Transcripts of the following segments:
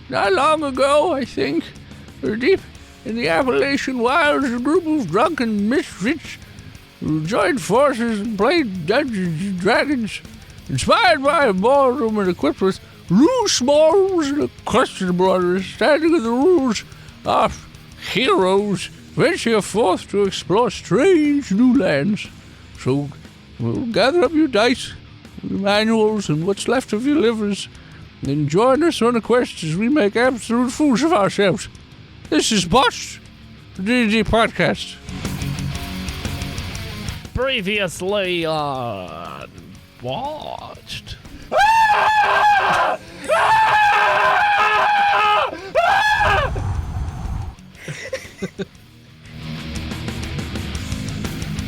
Not long ago, I think, deep in the Appalachian wilds, a group of drunken misfits joined forces and played Dungeons and Dragons, inspired by a ballroom and equipped with loose morals and a questionable understanding of the rules. Our heroes venture forth to explore strange new lands. So, we'll gather up your dice, your manuals, and what's left of your livers, and join us on a quest as we make absolute fools of ourselves. This is Botched, the D&D podcast. Previously on Botched.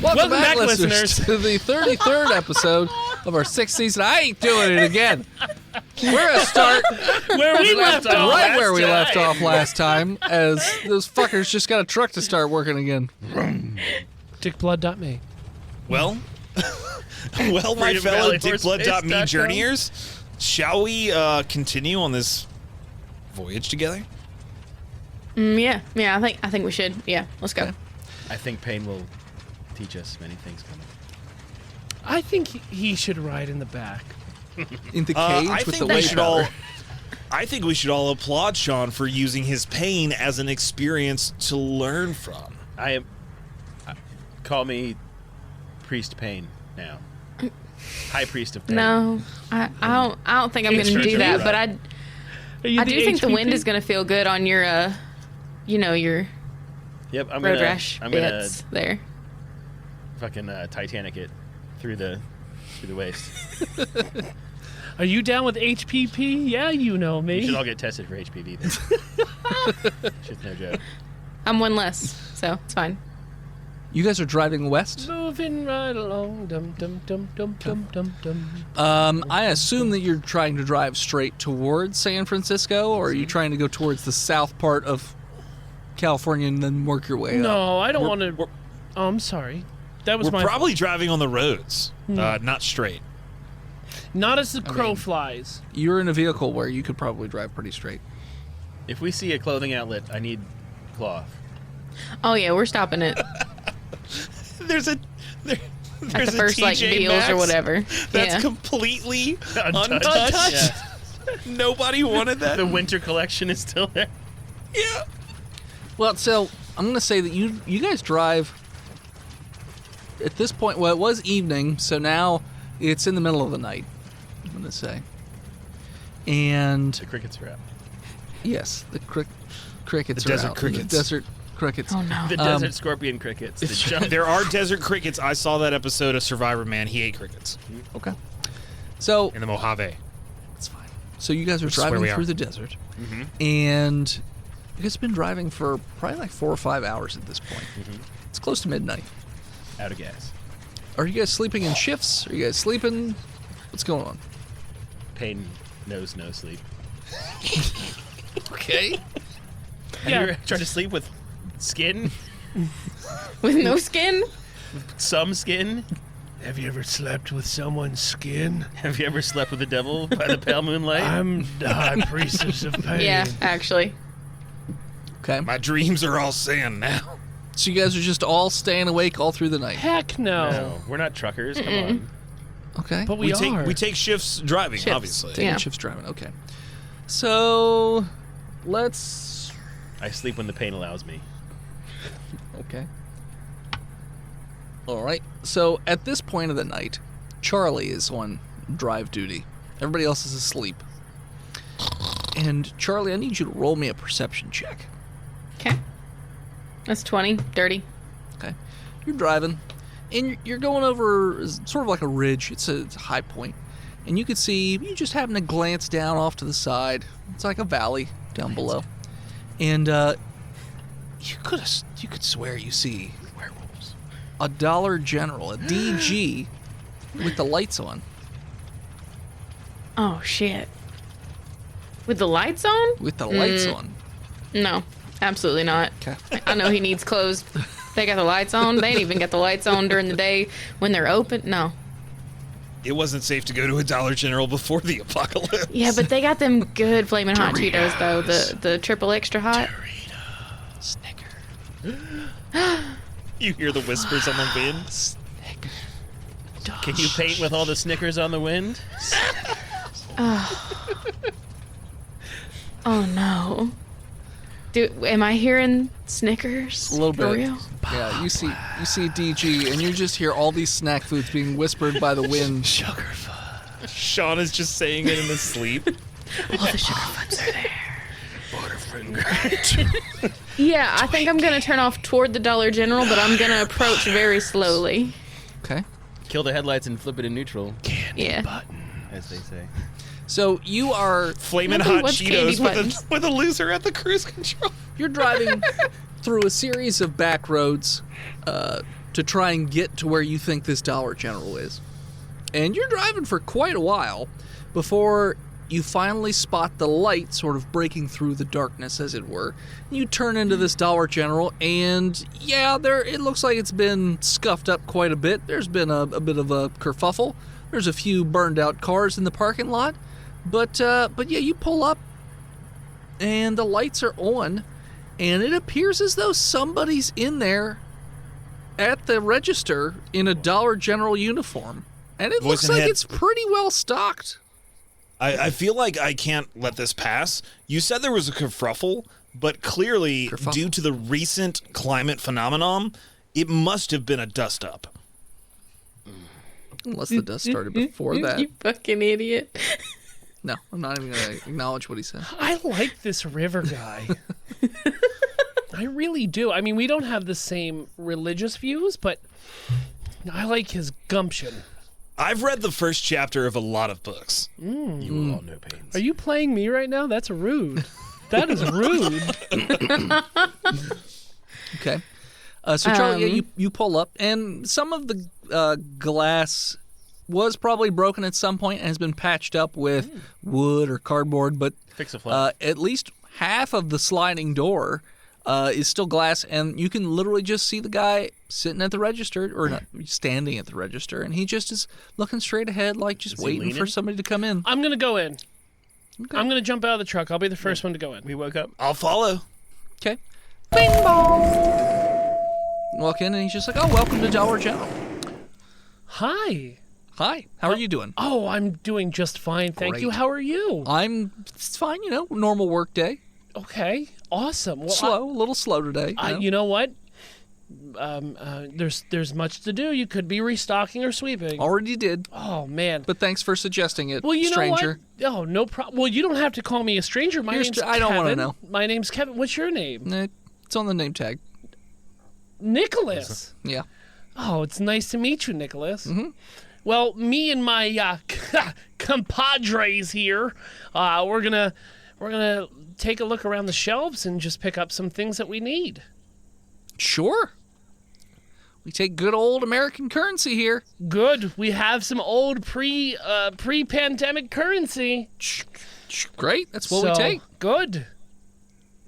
Welcome back, listeners, to the 33rd episode of our 6th season. I ain't doing it again. We're going to start Where we left off. right where we left off last time, as those fuckers just got a truck to start working again. Dickblood.me. Well, my fellow Dickblood.me journeyers, shall we continue on this voyage together? Yeah. I think we should. Yeah, let's go. Okay. I think pain will teach us many things coming. I think he should ride in the back. In the cage with the weight power. I think we should all applaud Sean for using his pain as an experience to learn from. Call me Priest Pain now. High Priest of Pain. No, I don't think I'm going to do that. But I do think the wind is going to feel good on your, your Yep, I'm road gonna. rash I'm gonna bits there. fucking Titanic it through the waist. Are you down with HPP? Yeah, you know me. We should all get tested for HPV then. Shit's no joke. I'm one less, so it's fine. You guys are driving west? Moving right along. Dum dum dum dum dum dum dum. I assume that you're trying to drive straight towards San Francisco, or are you trying to go towards the south part of California and then work your way up? No, I don't want to. Oh, I'm sorry. That was We're my. probably driving on the roads, not straight. Not as the crow flies. You're in a vehicle where you could probably drive pretty straight. If we see a clothing outlet, I need cloth. Oh yeah, we're stopping it There's at the a first TJ deals Maxx or whatever. That's Yeah. completely Untouched. untouched. Yeah. Nobody wanted that. The winter collection is still there. Yeah. Well, so I'm going to say that you guys drive at this point. Well, it was evening, so now it's in the middle of the night, I'm going to say. And The crickets are out. yes, the crickets The are desert out. crickets. The desert crickets. Oh no. The desert scorpion crickets. The jump. There are desert crickets. I saw that episode of Survivor Man. He ate crickets Okay. So in the Mojave. that's fine. So you guys are Which is where driving we are. through the desert, and you guys have been driving for probably like 4 or 5 hours at this point. It's close to midnight. Out of gas. Are you guys sleeping in shifts? Are you guys sleeping? What's going on? Pain knows no sleep. Okay. Have you ever tried to sleep with skin? With no skin? Some skin? Have you ever slept with someone's skin? Have you ever slept with the devil by the pale moonlight? I'm the high priestess of pain. Yeah, actually. Okay. My dreams are all sand now. So you guys are just all staying awake all through the night. Heck no. No, we're not truckers. Come on. Okay. But we are. We take shifts driving, Shifts. obviously. Taking Yeah. shifts driving. Okay. So let's. I sleep when the pain allows me. Okay. All right. So at this point of the night, Charlie is on drive duty. Everybody else is asleep. And Charlie, I need you to roll me a perception check. Okay. That's 20. Dirty. Okay. You're driving, and you're going over sort of like a ridge. It's a high point, and you can see. You just happen to glance down off to the side. It's like a valley down below, and you could swear you see werewolves. A Dollar General, a DG, with the lights on. Oh shit. With the lights on? With the lights on. No, absolutely not. Okay. I know he needs clothes. They got the lights on. They ain't even got the lights on during the day when they're open. No. It wasn't safe to go to a Dollar General before the apocalypse. Yeah, but they got them good flaming hot Cheetos though. The triple extra hot. Doritos. Snickers. You hear the whispers on the wind. Snickers. Can you paint with all the Snickers on the wind? Oh no. Am I hearing Snickers? A little For bit. real? Yeah, you see DG, and you just hear all these snack foods being whispered by the wind. Sugar fudge. Sean is just saying it in his sleep. All the sugar foods are there. Butterfinger. Yeah, I think I'm gonna turn off toward the Dollar General, but I'm gonna approach very slowly. Okay. Kill the headlights and flip it in neutral. Candy Yeah. button, as they say. So you are Flamin' Nobody hot wants candy Cheetos buttons. with a loser at the cruise control. you're driving through a series of back roads to try and get to where you think this Dollar General is. And you're driving for quite a while before you finally spot the light sort of breaking through the darkness, as it were. You turn into this Dollar General, and yeah, it looks like it's been scuffed up quite a bit. There's been a bit of a kerfuffle. There's a few burned out cars in the parking lot. But yeah, you pull up, and the lights are on, and it appears as though somebody's in there at the register in a Dollar General uniform. And it Voice looks and like head. it's pretty well stocked. I feel like I can't let this pass. You said there was a kerfuffle, but clearly, due to the recent climate phenomenon, it must have been a dust-up. Unless the dust started before that. You fucking idiot. No, I'm not even going to acknowledge what he said. I like this river guy. I really do. I mean, we don't have the same religious views, but I like his gumption. I've read the first chapter of a lot of books. You will all know pains. Are you playing me right now? That's rude. That is rude. Okay. So, Charlie, yeah, you pull up, and some of the glass was probably broken at some point and has been patched up with wood or cardboard, but Fix a flat. at least half of the sliding door is still glass, and you can literally just see the guy sitting at the register, or not, standing at the register, and he just is looking straight ahead, like just he waiting for leaning? somebody to come in. I'm going to go in. Okay. I'm going to jump out of the truck. I'll be the first one to go in. We woke up. I'll follow. Okay. Bing bong. Walk in, and he's just like, "Oh, welcome to Dollar General. Hi. Hi, how are you doing?" Oh, I'm doing just fine. Thank you. Great. How are you? It's fine, normal work day. Okay. Awesome. Well, Slow, a little slow today. You know what? There's much to do. You could be restocking or sweeping. Already did, Oh man. but thanks for suggesting it, Well, you stranger. know what? Oh, no problem. Well, you don't have to call me a stranger. My name's Kevin. I don't wanna know. My name's Kevin. What's your name? It's on the name tag. Nicholas. Yeah. Oh, it's nice to meet you, Nicholas. Mm-hmm. Well, me and my compadres here, we're gonna take a look around the shelves and just pick up some things that we need. Sure. We take good old American currency here. Good. We have some old pre-pandemic currency. Great. That's what we take. Good.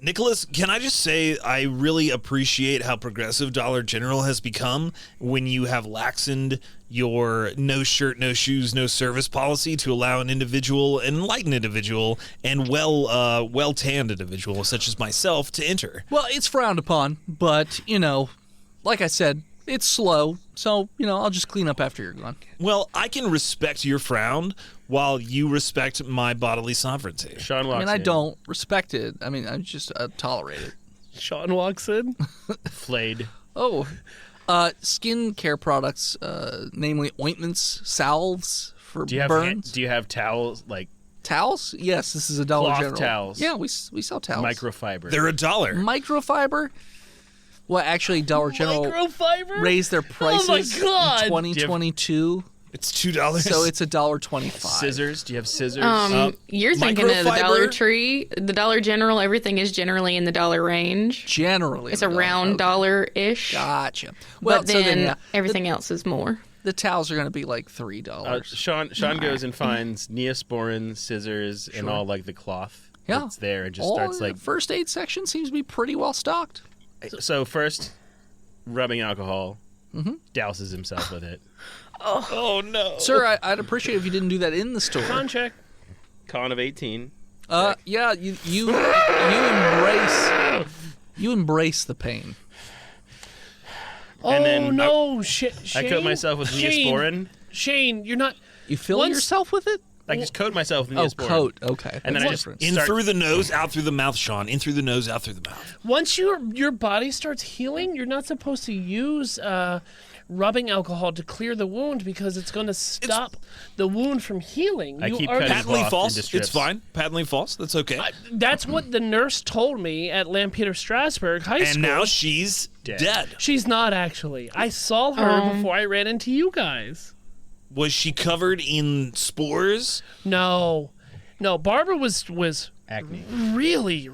Nicholas, can I just say I really appreciate how progressive Dollar General has become when you have laxened your no shirt, no shoes, no service policy to allow an enlightened individual, and well tanned individual such as myself to enter. Well, it's frowned upon, but, like I said, it's slow, so, I'll just clean up after you're gone. Well, I can respect your frown while you respect my bodily sovereignty. Sean walks in. I don't respect it. I just tolerate it. Sean walks in. Flayed. Oh, skin care products, namely ointments, salves for burns. Do you have towels, like Towels? Yes, this is a Dollar Cloth General. towels. Yeah, we sell towels. microfiber? They're $1. Microfiber? Well, actually, Dollar General Microfiber? raised their prices Oh my God. in 2022, It's $2. so it's $1.25. Scissors? Do you have scissors? You're thinking of the microfiber? Dollar Tree, the Dollar General. Everything is generally in the dollar range. Generally, It's around $1-ish. Gotcha. Well, But then yeah, everything else is more. the towels are going to be like $3. Sean goes and finds Neosporin, scissors, and all like the cloth. Yeah. That's there and just All starts the like. first aid section seems to be pretty well stocked. So first, rubbing alcohol. douses himself with it. Oh no, Sir, I'd appreciate if you didn't do that in the store. Con check. Con of 18. Yeah, you embrace the pain. And then no, Shane. I coat myself with Neosporin. Shane, you're not. You fill yourself with it? I just coat myself with Oh, Neosporin. coat. Okay. And then I just in through the nose, out through the mouth, Sean. In through the nose, out through the mouth. Once your body starts healing, you're not supposed to use rubbing alcohol to clear the wound because it's going to stop the wound from healing. I keep cutting Patently cloth false. into strips. It's fine. Patently false. That's okay. That's what the nurse told me at Lampeter Strasburg High School. And now she's dead. She's not actually. I saw her before I ran into you guys. Was she covered in spores? No. Barbara was Acne. really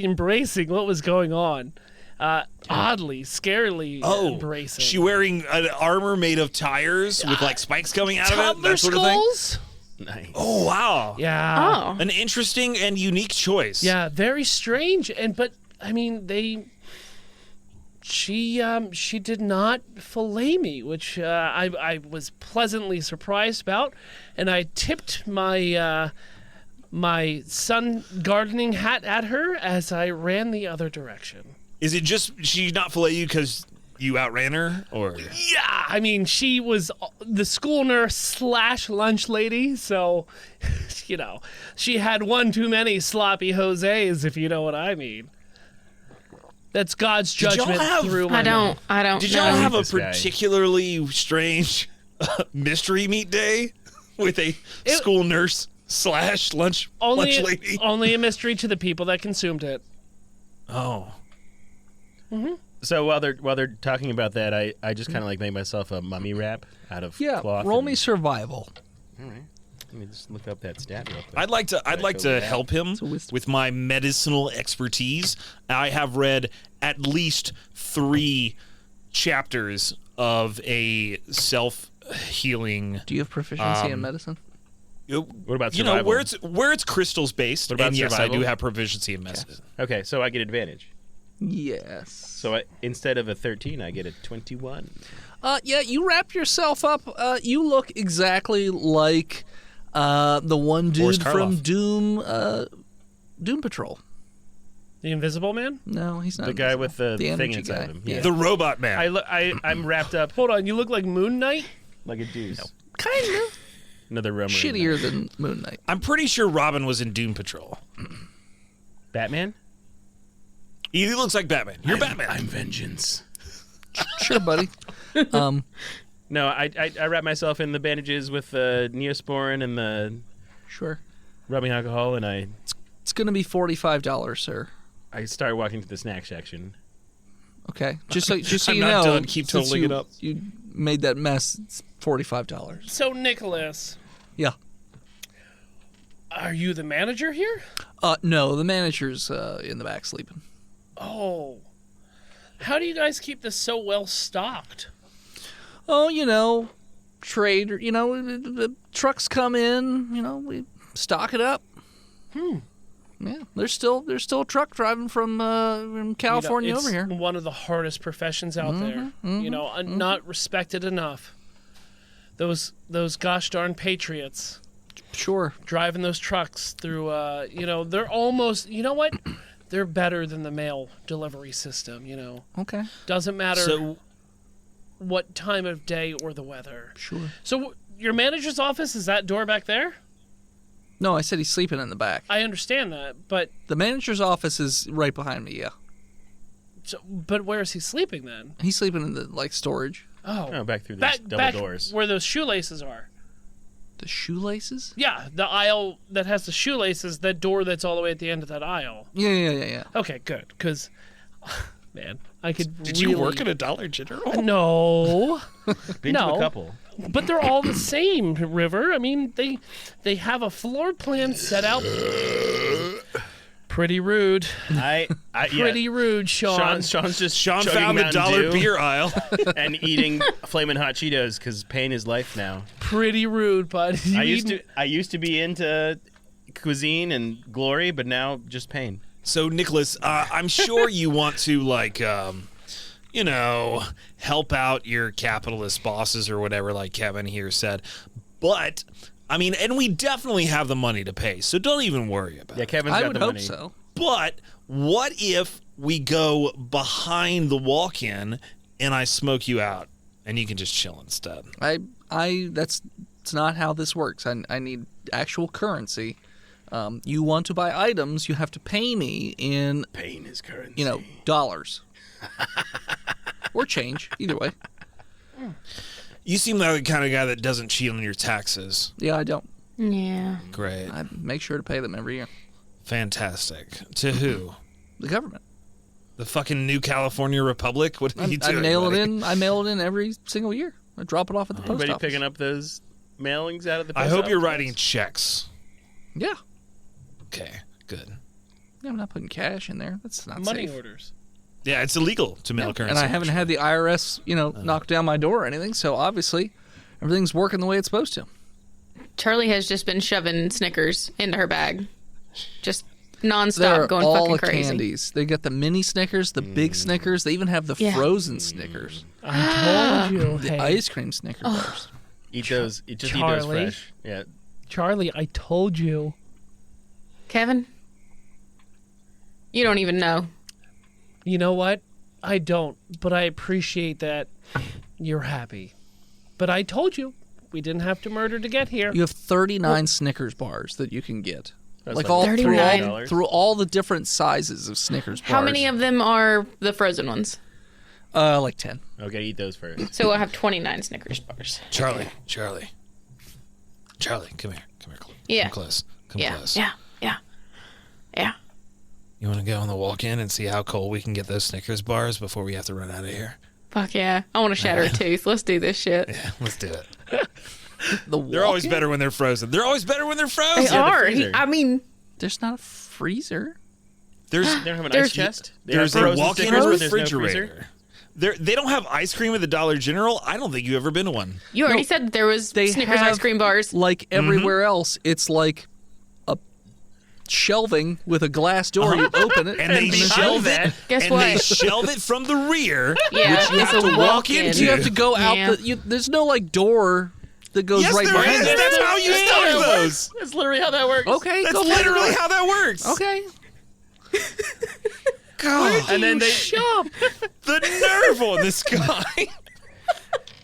embracing what was going on. Oddly, scarily embracing. She wearing an armor made of tires with like spikes coming out of it, Toddler that sort skulls? of thing. Nice. Oh wow! Yeah. Oh. An interesting and unique choice. Yeah, very strange. But I mean, she did not fillet me, which I was pleasantly surprised about, and I tipped my my sun gardening hat at her as I ran the other direction. Is it just she not fillet you because you outran her, or? Yeah, I mean, she was the school nurse / lunch lady, so, she had one too many sloppy Jose's, if you know what I mean. That's God's judgment through my mouth. I don't Did know. y'all have a this guy. particularly strange mystery meat day with a school nurse / lunch lady? Only a mystery to the people that consumed it. Oh. So while they're talking about that, I just kind of like made myself a mummy wrap out of cloth. Roll me survival. All right. Let me just look up that stat real quick. I'd like to help him with my medicinal expertise. I have read at least 3 chapters of a self-healing. Do you have proficiency in medicine? What about you survival? know where it's crystals based? What about and yes, I survival? do have proficiency in medicine. Okay, so I get advantage. Yes. So instead of a 13, I get a 21. Yeah, you wrap yourself up. You look exactly like the one dude from Doom Patrol. The Invisible Man? No, he's not. The guy with the thing energy inside guy. of him. Yeah. The robot man. I'm wrapped up Hold on, you look like Moon Knight? like a deuce. Kind of. Another Roman. Shittier than Moon Knight. I'm pretty sure Robin was in Doom Patrol. Batman? He looks like Batman. You're Batman. I'm vengeance. Sure, buddy. No, I wrap myself in the bandages with the Neosporin and the Sure. rubbing alcohol, and It's going to be $45, sir. I start walking to the snack section. Okay. Just so I'm you not know, done. Keep since totaling it up. You made that mess. It's $45. So, Nicholas, Yeah. are you the manager here? No, the manager's in the back sleeping. Oh. How do you guys keep this so well stocked? Oh, trade. The trucks come in. We stock it up. Yeah, there's still a truck driving from California it's over here. One of the hardest professions out there. Not respected enough. Those gosh darn patriots Sure. driving those trucks through. They're almost. You know what? They're better than the mail delivery system. Okay. Doesn't matter So what time of day or the weather. Sure. So your manager's office is that door back there? No, I said he's sleeping in the back. I understand that, but The manager's office is right behind me. Yeah. but where is he sleeping then? He's sleeping in the storage. Oh, back through these double back doors. where those shoelaces are. The shoelaces? Yeah, the aisle that has the shoelaces, that door that's all the way at the end of that aisle. Yeah. Okay, good, because, man, I could did really... you work at a Dollar General? No. Been to a couple. But they're all the same, River. I mean, they have a floor plan set out. Pretty rude. Pretty rude, Sean. Sean's just Sean chugging found the Mountain dollar Dew beer aisle. and eating flaming hot Cheetos because pain is life now. Pretty rude, bud. I used to be into cuisine and glory, but now just pain. So, Nicholas, I'm sure you want to help out your capitalist bosses or whatever, like Kevin here said. But, I mean, and we definitely have the money to pay, so don't even worry about it. Kevin's got the money. I would hope so. But what if we go behind the walk-in and I smoke you out and you can just chill instead? That's not how this works. I need actual currency. You want to buy items, you have to pay me in Pain is currency. dollars. Or change, either way. You seem like the kind of guy that doesn't cheat on your taxes. Yeah, I don't. Yeah. Great. I make sure to pay them every year. Fantastic. To who? The government. The fucking New California Republic? What are you doing? I mail it in every single year. I drop it off at the post Anybody office. picking up those mailings out of the post I hope office? you're writing checks. Yeah. Okay, good. Yeah, I'm not putting cash in there. That's not Money safe. orders. Yeah, it's illegal to mail currency. And I haven't had the IRS, knock down my door or anything. So obviously, everything's working the way it's supposed to. Charlie has just been shoving Snickers into her bag, just There nonstop, are going all fucking the crazy. candies. They got the mini Snickers, the big Snickers. They even have the frozen Snickers, I told you. the Hey, ice cream Snicker bars. Eat those. Just eat those Charlie? fresh. Yeah. Charlie, I told you. Kevin, you don't even know. You know what? I don't, but I appreciate that you're happy. But I told you, we didn't have to murder to get here. You have 39 Snickers bars that you can get. That's Like like all through all, $39. through all the different sizes of Snickers bars. How many of them are the frozen ones? Like 10. Okay, eat those first. So I have 29 Snickers bars. Charlie, come here. Yeah. Come close. Come Yeah, close. yeah. You want to go on the walk-in and see how cold we can get those Snickers bars before we have to run out of here? Fuck yeah. I want to shatter a tooth. Let's do this shit. Yeah, let's do it. They're always better when they're frozen. They are. freezer. I mean, There's not a freezer. There's They don't have an There's- ice chest. They there's have a frozen walk-in Snickers, but there's no freezer? refrigerator. They don't have ice cream at the Dollar General. I don't think you've ever been to one. you already said that there was They Snickers have, ice cream bars. Like everywhere else, it's like a shelving with a glass door. You open it, And they then shelve it. Guess and what? they shelve it from the rear. Yeah, which you it's have a to walk walk-in. into. you have to go out. Yeah. There's no like door that goes Yes, right there behind is. it. That's how you stock those. That's literally how that works. Okay, That's go put it literally on. how that works. Okay. God, And then they Shop. the nerve on this guy.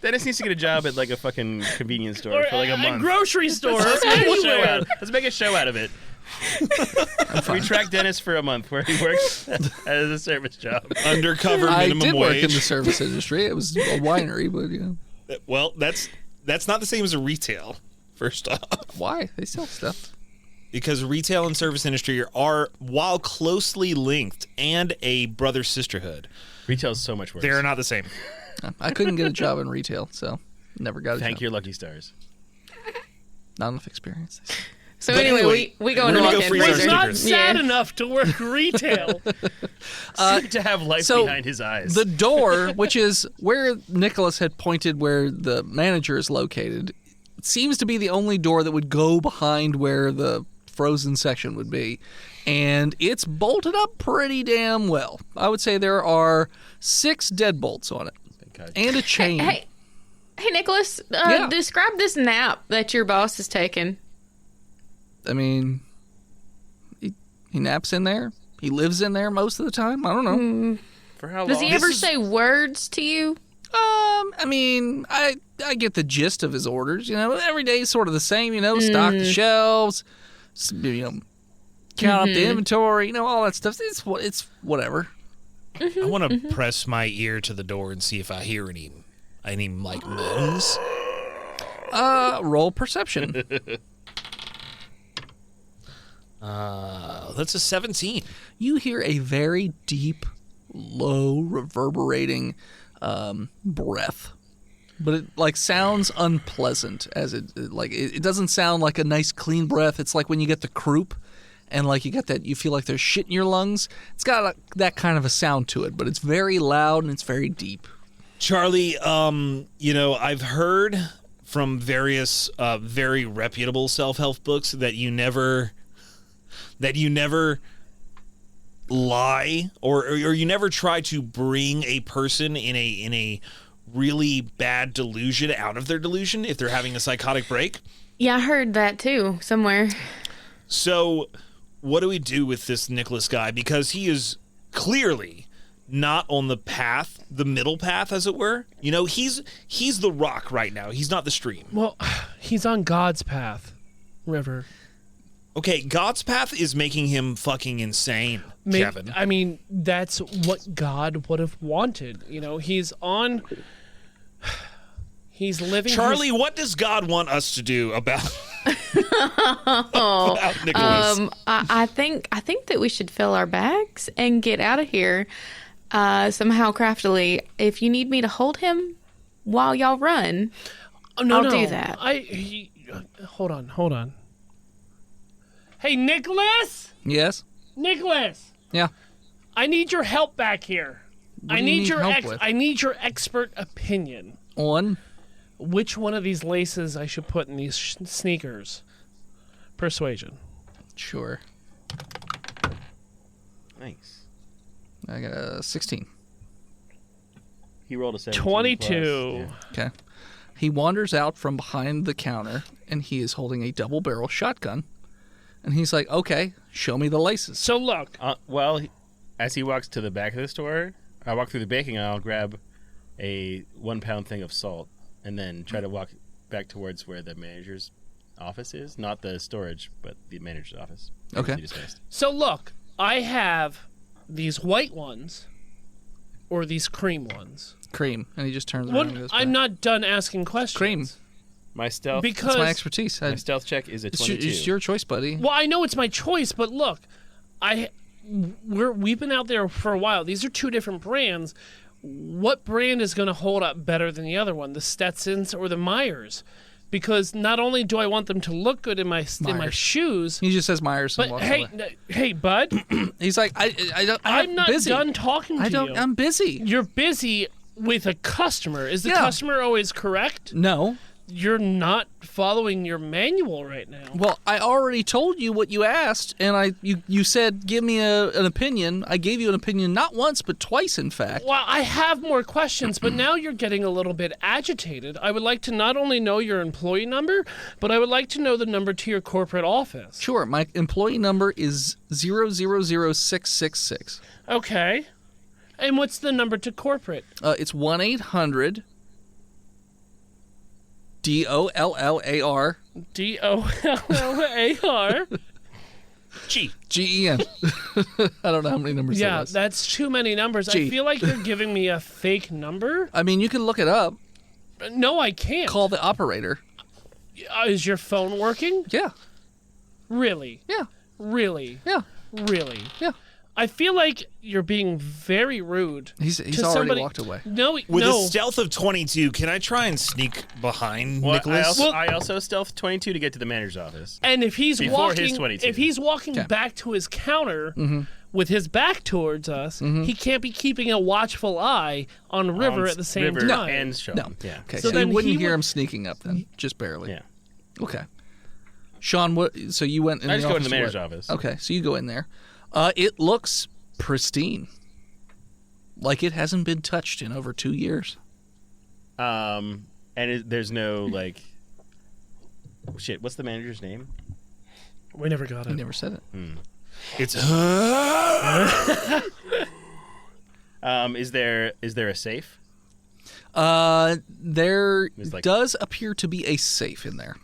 Dennis needs to get a job at like a fucking convenience store for like a A month. grocery store. Let's make a show Anywhere. out. Let's make a show out of it. We track Dennis for a month where he works as a service job. Undercover I minimum did work wage. in the service industry. It was a winery, but Well, that's not the same as a retail. First off, why? They sell stuff. because retail and service industry are, while closely linked and a brother sisterhood, Retail's so much worse. they are not the same. I couldn't get a job in retail, so never got a Thank job. your lucky stars. Not enough experience. So But anyway, anyway, we go we're into gonna go walk-in freeze our freezer. Not stickers. sad Yeah. enough to work retail. To have life so behind his eyes. The door, which is where Nicholas had pointed where the manager is located, seems to be the only door that would go behind where the frozen section would be. And it's bolted up pretty damn well. I would say there are 6 deadbolts on it. God. And a chain. Hey, Nicholas, Yeah. describe this nap that your boss is taking. I mean, he naps in there. He lives in there most of the time. I don't know. For how long? Does he ever say words to you? I mean, I get the gist of his orders. Every day is sort of the same. Stock the shelves, count up the inventory. All that stuff. It's whatever. I want to press my ear to the door and see if I hear any like moans. Roll perception. That's a 17. You hear a very deep, low, reverberating breath, but it sounds unpleasant. As it doesn't sound like a nice clean breath. It's like when you get the croup, and you get that, you feel like there's shit in your lungs. It's got that kind of a sound to it, but it's very loud and it's very deep. Charlie, I've heard from various very reputable self-help books that you never lie or you never try to bring a person in a really bad delusion out of their delusion if they're having a psychotic break? Yeah, I heard that too somewhere. So what do we do with this Nicholas guy? Because he is clearly not on the path, the middle path, as it were. You know, he's the rock right now. He's not the stream. Well, he's on God's path, River. Okay, God's path is making him fucking insane, Kevin. I mean, that's what God would have wanted. You know, he's living. Charlie, what does God want us to do about, about Nicholas? I think that we should fill our bags and get out of here somehow craftily. If you need me to hold him while y'all run, I'll do that. Hold on. Hey, Nicholas! Yes? Nicholas! Yeah. I need your help back here. What do you need help with? I need your expert opinion. On? Which one of these laces I should put in these sneakers? Persuasion. Sure. Nice. I got a 16. He rolled a 17 22. plus. Okay. He wanders out from behind the counter, and he is holding a double-barrel shotgun. And he's like, okay, show me the laces. So look. As he walks to the back of the store, I walk through the baking aisle, grab a 1 pound thing of salt, and then try to walk back towards where the manager's office is. Not the storage, but the manager's office. Okay. So look, I have these white ones or these cream ones. Cream. And he just turns around and goes I'm back. not done asking questions. Cream. My stealth. Because That's my expertise. My stealth check is a 22. It's your choice, buddy. Well, I know it's my choice, but look, we've been out there for a while. These are two different brands. What brand is going to hold up better than the other one, the Stetsons or the Myers? Because not only do I want them to look good in my shoes, He just says Myers and but walks hey, away. hey, bud, He's like, I'm not busy. done talking to you. I'm busy. You're busy with a customer. Is the Yeah. customer always correct? No. You're not following your manual right now. Well, I already told you what you asked, and you said give me an opinion. I gave you an opinion not once but twice, in fact. Well, I have more questions, but now you're getting a little bit agitated. I would like to not only know your employee number, but I would like to know the number to your corporate office. Sure, my employee number is 000666. Okay. And what's the number to corporate? It's 1-800 DOLLAR DOLLAR. GEN. I don't know how many numbers that is. That's too many numbers. G. I feel like you're giving me a fake number. I mean, you can look it up. No, I can't. Call the operator. Is your phone working? Yeah. Really? Yeah. Really? Yeah. Really? Yeah. I feel like you're being very rude. He's to already somebody. walked away. No, With no. a stealth of 22, can I try and sneak behind Nicholas? I also stealth 22 to get to the manager's office. And if he's Before his walking, 22. if he's walking back to his counter with his back towards us, he can't be keeping a watchful eye on River at the same River time. and Sean. No. Yeah. Okay, So so then you wouldn't he hear would- him sneaking up then, just barely. Yeah. Okay. Sean, so you went in I the just go in office the manager's what? office. Okay, so you go in there. It looks pristine. Like it hasn't been touched in over 2 years. There's no like, shit. What's the manager's name? We never got I it. never said it. It's Is there a safe? There There's like- does appear to be a safe in there.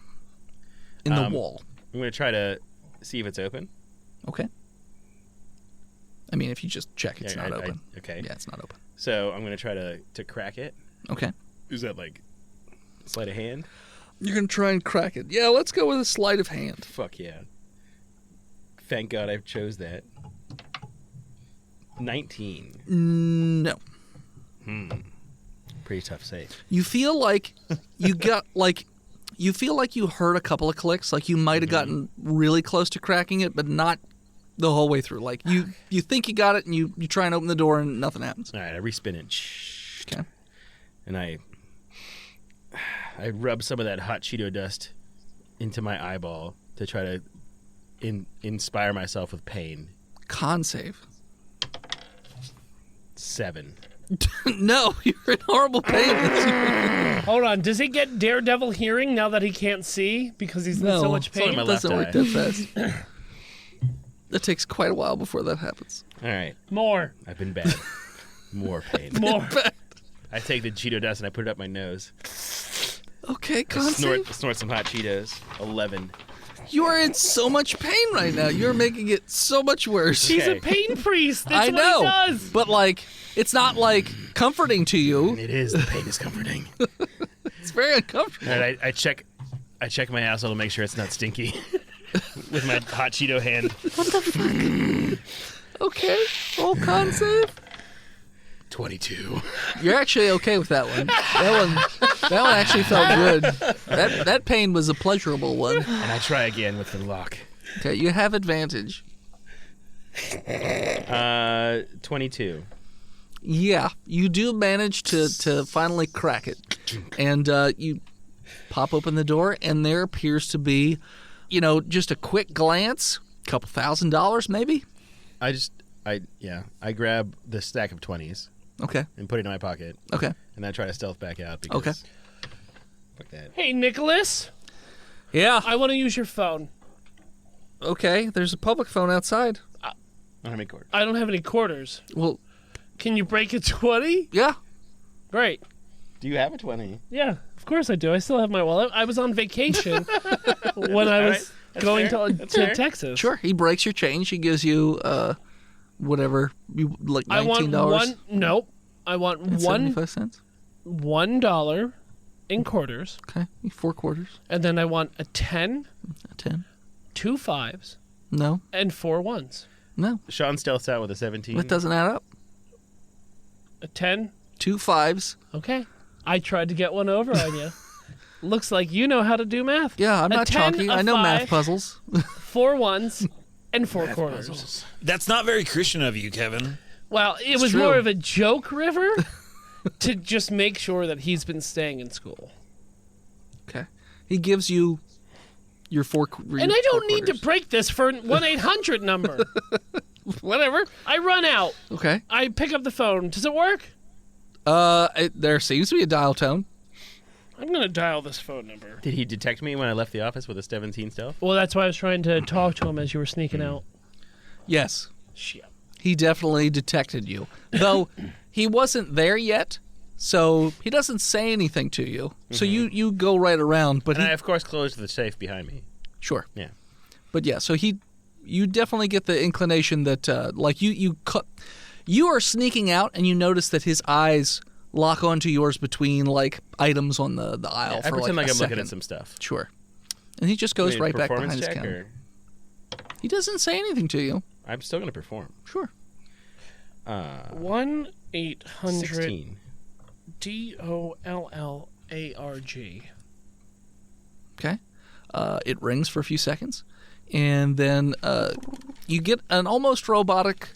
In the wall. I'm gonna try to see if it's open. Okay. I mean, if you just check, it's Yeah, not I- open. okay. Yeah, it's not open. So I'm gonna try to crack it. Okay. Is that like sleight of hand? You're going to try and crack it. Yeah, let's go with a sleight of hand. Fuck yeah. Thank God I chose that. 19. No. Pretty tough save. You feel like you got you feel like you heard a couple of clicks, like you might have gotten really close to cracking it, but not the whole way through. Like you think you got it, and you try and open the door, and nothing happens. All right, I respin it. Okay. And I rub some of that hot Cheeto dust into my eyeball to try to inspire myself with pain. Con save. 7. No, you're in horrible pain. Hold on. Does he get daredevil hearing now that he can't see because he's in so much only pain? my It left doesn't work eye. that fast. It takes quite a while before that happens. All right. More. I've been bad. More pain. More. I take the Cheeto dust and I put it up my nose. Okay, I con save. snort some hot Cheetos. 11. You are in so much pain right now. You're making it so much worse. He's a Okay. pain priest. That's I know, what he does. but like, it's not like comforting to you. It is. The pain is comforting. It's very uncomfortable. All right, I check my asshole to make sure it's not stinky with my hot Cheeto hand. What the fuck? Okay, roll con save. 22. You're actually okay with that one. That one actually felt good. That pain was a pleasurable one. And I try again with the lock. Okay, you have advantage. 22. Yeah, you do manage to finally crack it. And you pop open the door, and there appears to be, just a quick glance, couple $1,000 maybe. I grab the stack of 20s Okay, and put it in my pocket, okay. and I try to stealth back out because. Okay. Fuck that. Hey, Nicholas. Yeah, I want to use your phone. okay. There's a public phone outside. I don't have any cord. I don't have any quarters. Well, Can you break a 20? yeah. Great. Do you have a 20? Yeah, of course I do. I still have my wallet. I was on vacation when I was going to fair. Texas. Sure. He breaks your change. He gives you whatever you like. I want $19. one. Nope. I want and one 75 cents. $1 in quarters, Okay, 4 quarters. and then I want a 10, A 10. 2 5s, No, and 4 1s. no. Sean stealths out with a 17. That doesn't add up. A 10. 2 5s. Okay. I tried to get one over on you. Looks like you know how to do math. Yeah, I'm A not 10, chonky. a I know math 5, puzzles. 4 1s, and 4 quarters. That's not very Christian of you, Kevin. Well, it was true. more of a joke, River, to just make sure that he's been staying in school. Okay. He gives you your 4 And I don't need to break this for an 1-800 number. Whatever. I run out. Okay. I pick up the phone. Does it work? There seems to be a dial tone. I'm going to dial this phone number. Did he detect me when I left the office with a 17 stealth? Well, that's why I was trying to talk to him as you were sneaking out. Yes. Shit. He definitely detected you. Though he wasn't there yet, so he doesn't say anything to you. So you go right around, but And he, I, of course, closed the safe behind me. sure. Yeah. But yeah, so you definitely get the inclination that like you are sneaking out and you notice that his eyes lock onto yours between like items on the aisle I for pretend like a I'm looking second. at some stuff. Sure. And he just goes Wait, right back performance behind his check, counter. or He doesn't say anything to you. I'm still going to perform. Sure. 1-800 16. DOLLARG. Okay. It rings for a few seconds, and then you get an almost robotic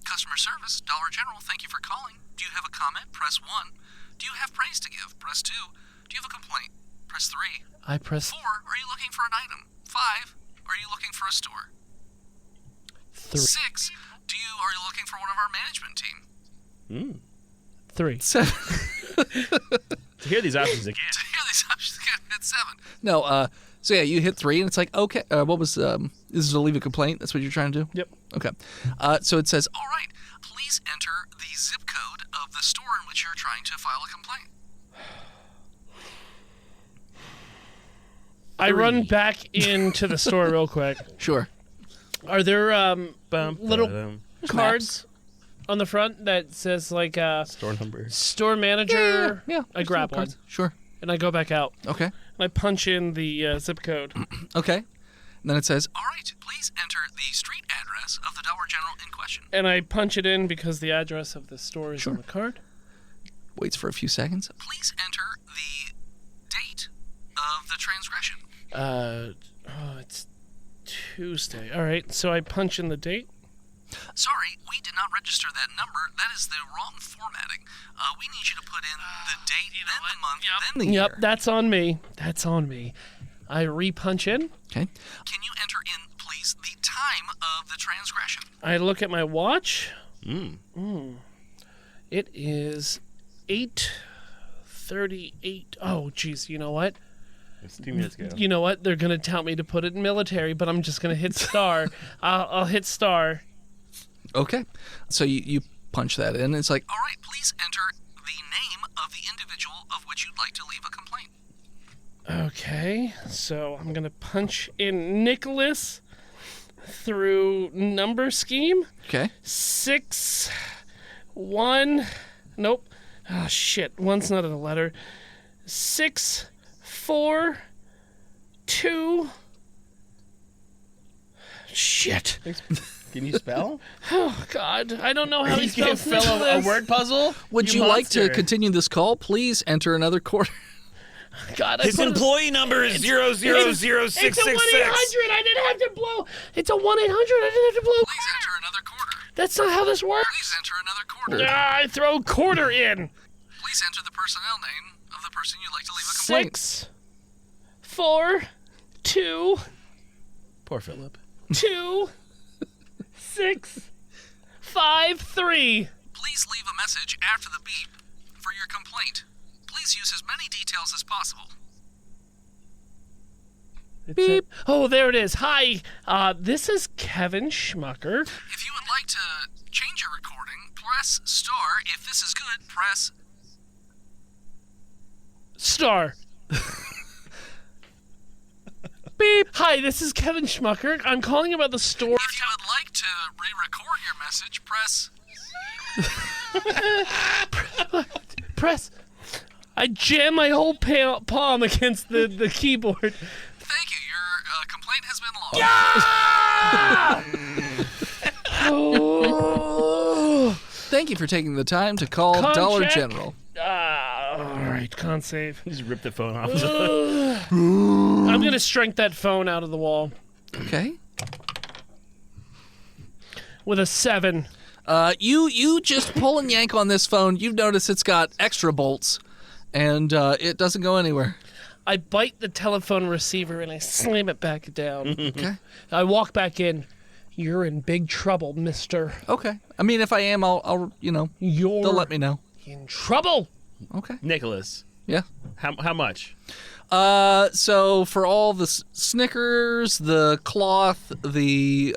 customer service. Dollar General, thank you for calling. Do you have a comment? Press 1. Do you have praise to give? Press 2. Do you have a complaint? Press 3. I press 4. Are you looking for an item? 5. Are you looking for a store? 3. 6. Are you looking for one of our management team? 3. 7. To hear these options again. To hear these options again, hit 7. No, so yeah, you hit 3, and it's like, okay, what was, this is to leave a complaint? That's what you're trying to do? Yep. Okay. So it says, all right, please enter the zip code of the store in which you're trying to file a complaint. I run back into the store real quick. Sure. Are there Bum, little ba-dum. cards on the front that says like Store number. store manager? Yeah. I grab one Sure. and I go back out. Okay. And I punch in the zip code. Okay. And then it says, all right, please enter the street address of the Dollar General in question. And I punch it in because the address of the store is on Sure. the card. Waits for a few seconds. Please enter the date of the transgression. It's Tuesday. All right, so I punch in the date. Sorry, we did not register that number. That is the wrong formatting. We need you to put in the date, then the month, then the Yep, year. that's on me. That's on me. I re-punch in. Okay. Can you enter in, please, the time of the transgression? I look at my watch. It is 8:38. Oh, geez, you know what? It's 2 minutes ago. You know what? They're going to tell me to put it in military, but I'm just going to hit star. I'll hit star. Okay. So you punch that in, and it's like, all right, please enter the name of the individual of which you'd like to leave a complaint. Okay, so I'm going to punch in Nicholas through number scheme. Okay. 6, 1, nope. Oh, shit, one's not a letter. 6, 4, 2. Shit. Can you spell? Oh, God, I don't know how he You spells can't spell a Nicholas. word puzzle? Would you like to monster. continue this call? Please enter another quarter. God, I His put it- employee number is 0000666. It's a 1-800. I didn't have to blow. It's a 1-800. I didn't have to blow. Please enter another quarter. That's not how this works. Please enter another quarter. I throw quarter in. Please enter the personnel name of the person you'd like to leave a complaint. 6, 4, 2, Poor Philip. 2, 6, 5, 3. Please leave a message after the beep for your complaint. Please use as many details as possible. Beep. Oh, there it is. Hi. This is Kevin Schmucker. If you would like to change your recording, press star. If this is good, press... Star. Beep. Hi, this is Kevin Schmucker. I'm calling about the store. If you would like to re-record your message, press... Press. I jam my whole palm against the keyboard. Thank you. Your complaint has been logged. Oh. Thank you for taking the time to call Con Dollar check. General. All right, con save. Just rip the phone off. I'm gonna strength that phone out of the wall Okay. with a 7. You just pull and yank on this phone. You've noticed it's got extra bolts, and it doesn't go anywhere. I bite the telephone receiver and I slam it back down. Okay. I walk back in. You're in big trouble, mister. Okay. I mean, if I am, I'll they'll You're let me know. in trouble. Okay. Nicholas, Yeah. how much? So for all the Snickers, the cloth, the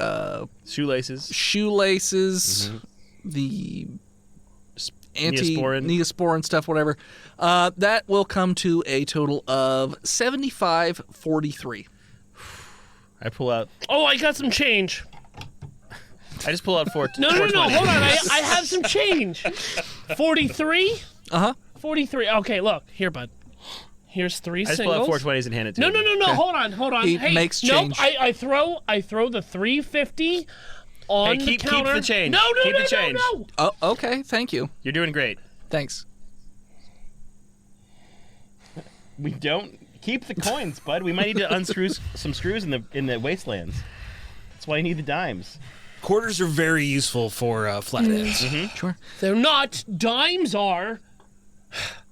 Shoelaces. shoelaces, the Neosporin. Neosporin stuff, whatever, that will come to a total of $75.43. I pull out. Oh, I got some change. I just pull out four. No, 420. hold on. I have some change. 43? Uh-huh. 43. Okay, look. Here, bud. Here's 3 I just pull singles. out 420s and hand it to No, him. no. Hold on. He Hey, makes nope, change. I throw the 350 on Hey, keep the counter. the change. No, Keep the change. No. Oh, okay. Thank you. You're doing great. Thanks. We don't keep the coins, bud. We might need to unscrew some screws in the wastelands. That's why you need the dimes. Quarters are very useful for flatheads. Sure. They're not. Dimes are.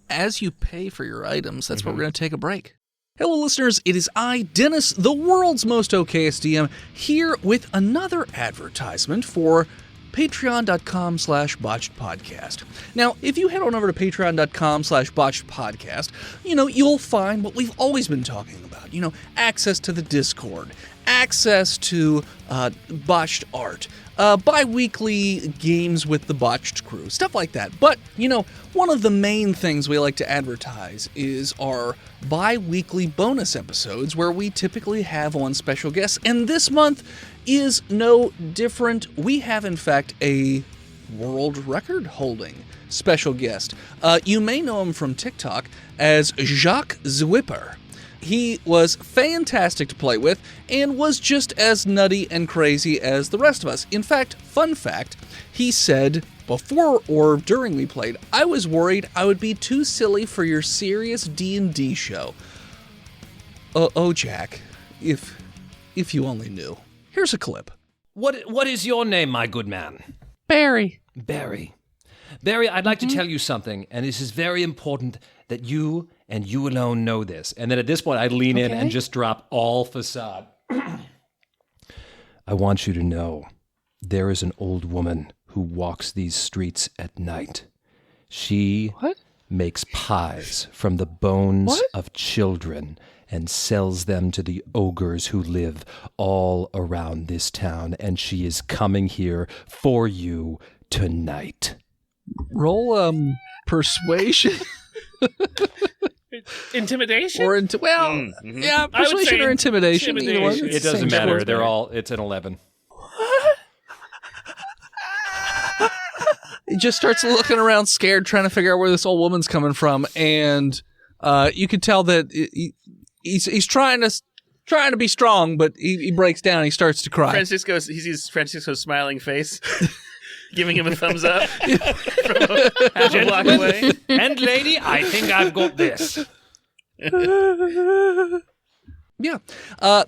As you pay for your items, that's where we're going to take a break. Hello, listeners. It is I, Dennis, the world's most okayest DM, here with another advertisement for patreon.com/botchedpodcast. Now, if you head on over to patreon.com/botchedpodcast, you'll find what we've always been talking about. Access to the Discord, access to botched art, bi-weekly games with the Botched crew, stuff like that. But, one of the main things we like to advertise is our bi-weekly bonus episodes where we typically have on special guests. And this month is no different. We have, in fact, a world record holding special guest. You may know him from TikTok as Jacques Zwipper. He was fantastic to play with and was just as nutty and crazy as the rest of us. In fact, fun fact, he said before or during we played, I was worried I would be too silly for your serious D&D show. Oh, Jack, if you only knew. Here's a clip. What is your name, my good man? Barry. Barry. Barry, I'd like to tell you something, and this is very important that you and you alone know this. And then at this point, I'd lean in and just drop all facade. I want you to know there is an old woman who walks these streets at night, She makes pies from the bones of children and sells them to the ogres who live all around this town. And she is coming here for you tonight. Roll persuasion Intimidation? or I would persuasion say or intimidation. Either one. intimidation. It's It the doesn't same matter. score. It's an 11. He just starts looking around scared, trying to figure out where this old woman's coming from, and you can tell that he's trying to be strong, but he breaks down and he starts to cry. He sees Francisco's smiling face, giving him a thumbs up from half a block away. And lady, I think I've got this. Yeah,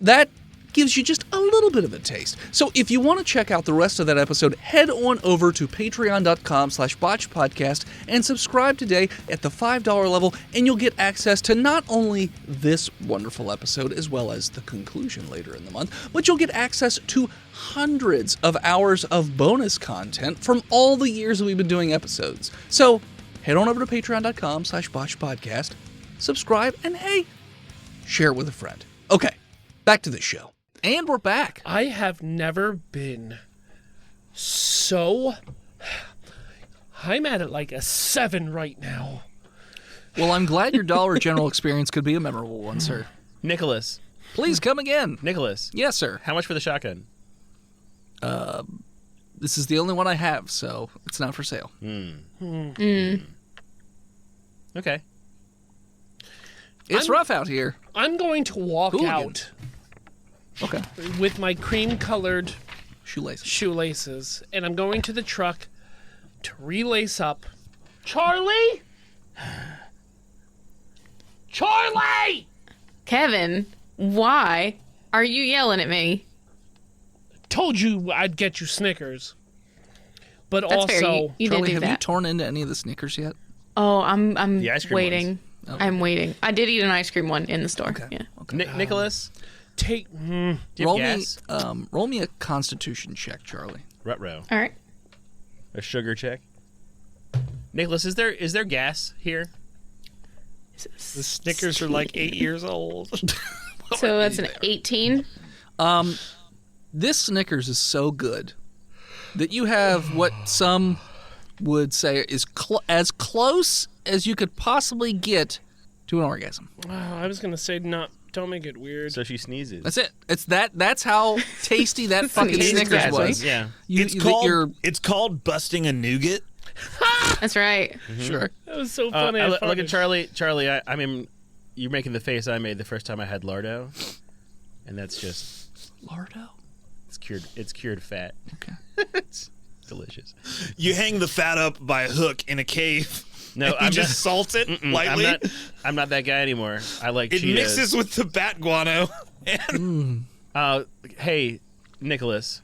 that gives you just a little bit of a taste. So if you want to check out the rest of that episode, head on over to patreon.com/botchpodcast and subscribe today at the $5 level, and you'll get access to not only this wonderful episode as well as the conclusion later in the month, but you'll get access to hundreds of hours of bonus content from all the years that we've been doing episodes. So head on over to patreon.com/botchpodcast, subscribe, and hey, share it with a friend. Okay, back to the show. And we're back. I have never been so... I'm at like a 7 right now. Well, I'm glad your Dollar General experience could be a memorable one, sir. Nicholas. Please come again. Nicholas. Yes, sir. How much for the shotgun? This is the only one I have, so it's not for sale. Okay. It's rough out here. I'm going to walk Hooligans. out Okay. with my cream-colored Shoelaces. shoelaces, and I'm going to the truck to relace up. Charlie? Charlie! Kevin, why are you yelling at me? Told you I'd get you Snickers. But That's also, fair. You did Charlie, do have that. you torn into any of the Snickers yet? Oh, I'm The ice cream waiting. ones. I'm waiting. I did eat an ice cream one in the store. Okay. Yeah. Nicholas. take... Do you Roll have me, gas? roll me a Constitution check, Charlie. Ruh-roh. All right. A sugar check. Nicholas, is there gas here? The Snickers are like 8 years old. So that's an 18. This Snickers is so good that you have what some would say is as close as you could possibly get to an orgasm. Oh, I was going to say don't make it weird. So she sneezes. That's it. That's how tasty that fucking Sneeze, Snickers exactly. was. Yeah. It's called busting a nougat. That's right. Sure. That was so funny. I look at Charlie. Charlie, I mean, you're making the face I made the first time I had lardo, and that's just Lardo. it's cured fat. Okay. It's delicious. You hang the fat up by a hook in a cave. No, and you I'm just salt it lightly. I'm not that guy anymore. I like It Cheetos. mixes with the bat guano. And Hey, Nicholas.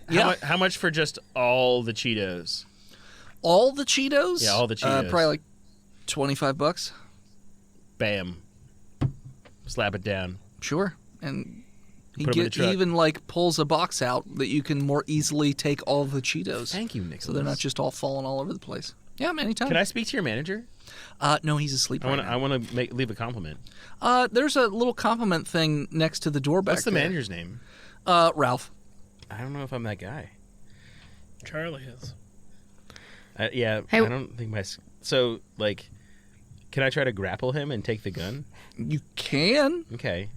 Yeah. How much for just all the Cheetos? All the Cheetos? Yeah, all the Cheetos. Probably like $25. Bam. Slap it down. Sure. And he Put 'em in the truck. even like pulls a box out that you can more easily take all the Cheetos. Thank you, Nicholas. So they're not just all falling all over the place. Yeah, anytime. Can I speak to your manager? No, he's asleep I right want to. now. I want to leave a compliment. There's a little compliment thing next to the door back What's the there. manager's name? Ralph. I don't know if I'm that guy. Charlie is. Yeah, Hey, I don't think my. So, like, can I try to grapple him and take the gun? You can. Okay.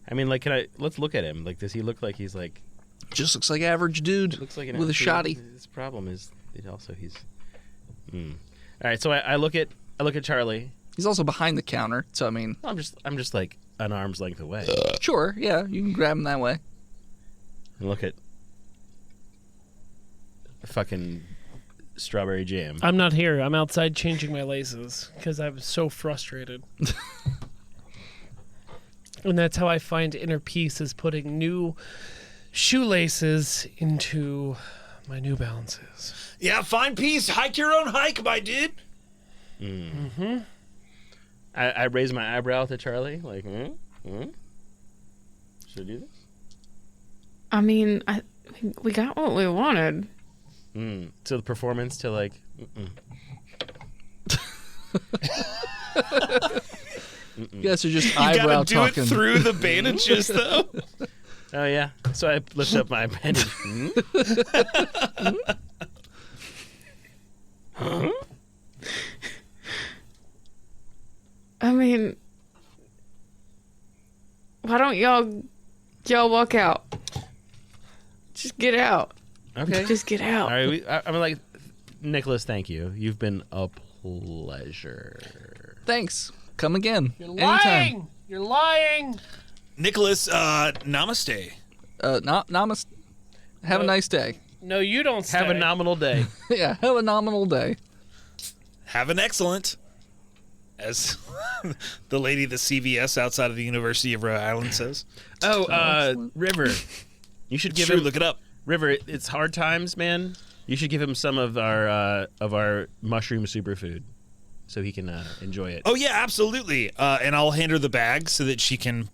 I mean, like, let's look at him. Like, does he look like he's like? Just looks like average dude Looks like an with a shotty. His problem is he's. All right, so I look at Charlie. He's also behind the counter, so I mean, I'm just like an arm's length away. sure, yeah, you can grab him that way. And look at fucking strawberry jam. I'm not here. I'm outside changing my laces because I'm so frustrated. And that's how I find inner peace, is putting new shoelaces into my New Balances. yeah, find peace. Hike your own hike, my dude. I raise my eyebrow to Charlie, like, Should I do this? I mean, we got what we wanted. To the performance, to like. You guys are just You eyebrow gotta do talking. it through the bandages, though. Oh yeah. So I lift up my appendage. I mean, why don't y'all walk out? Just get out. Okay. Just get out. All right. I'm like, Nicholas. Thank you. You've been a pleasure. Thanks. Come again. You're Anytime. lying. You're lying. Nicholas, namaste. Namaste. Have a nice day. No, you don't stay. Have a nominal day. Yeah, have a nominal day. Have an excellent. As the lady at the CVS outside of the University of Rhode Island says. River. You should give Sure, him. look it up. River, it's hard times, man. You should give him some of our mushroom superfood, so he can enjoy it. Oh yeah, absolutely. And I'll hand her the bag so that she can,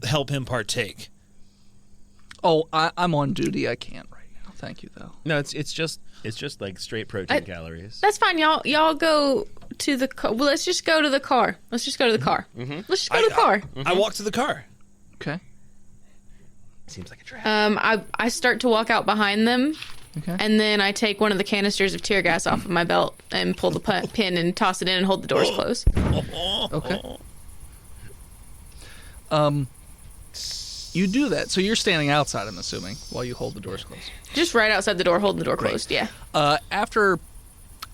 help him partake. Oh, I'm on duty. I can't right now. Thank you, though. No, it's just like straight protein calories. That's fine. Y'all go to the car. Well, let's just go to the car. Let's just go to the car. Let's just go to the car. I walk to the car. Okay. Seems like a trap. I start to walk out behind them. Okay. And then I take one of the canisters of tear gas off of my belt and pull the pin and toss it in and hold the doors closed. Okay. You do that. So you're standing outside, I'm assuming, while you hold the doors closed. Just right outside the door, holding the door closed. Yeah. After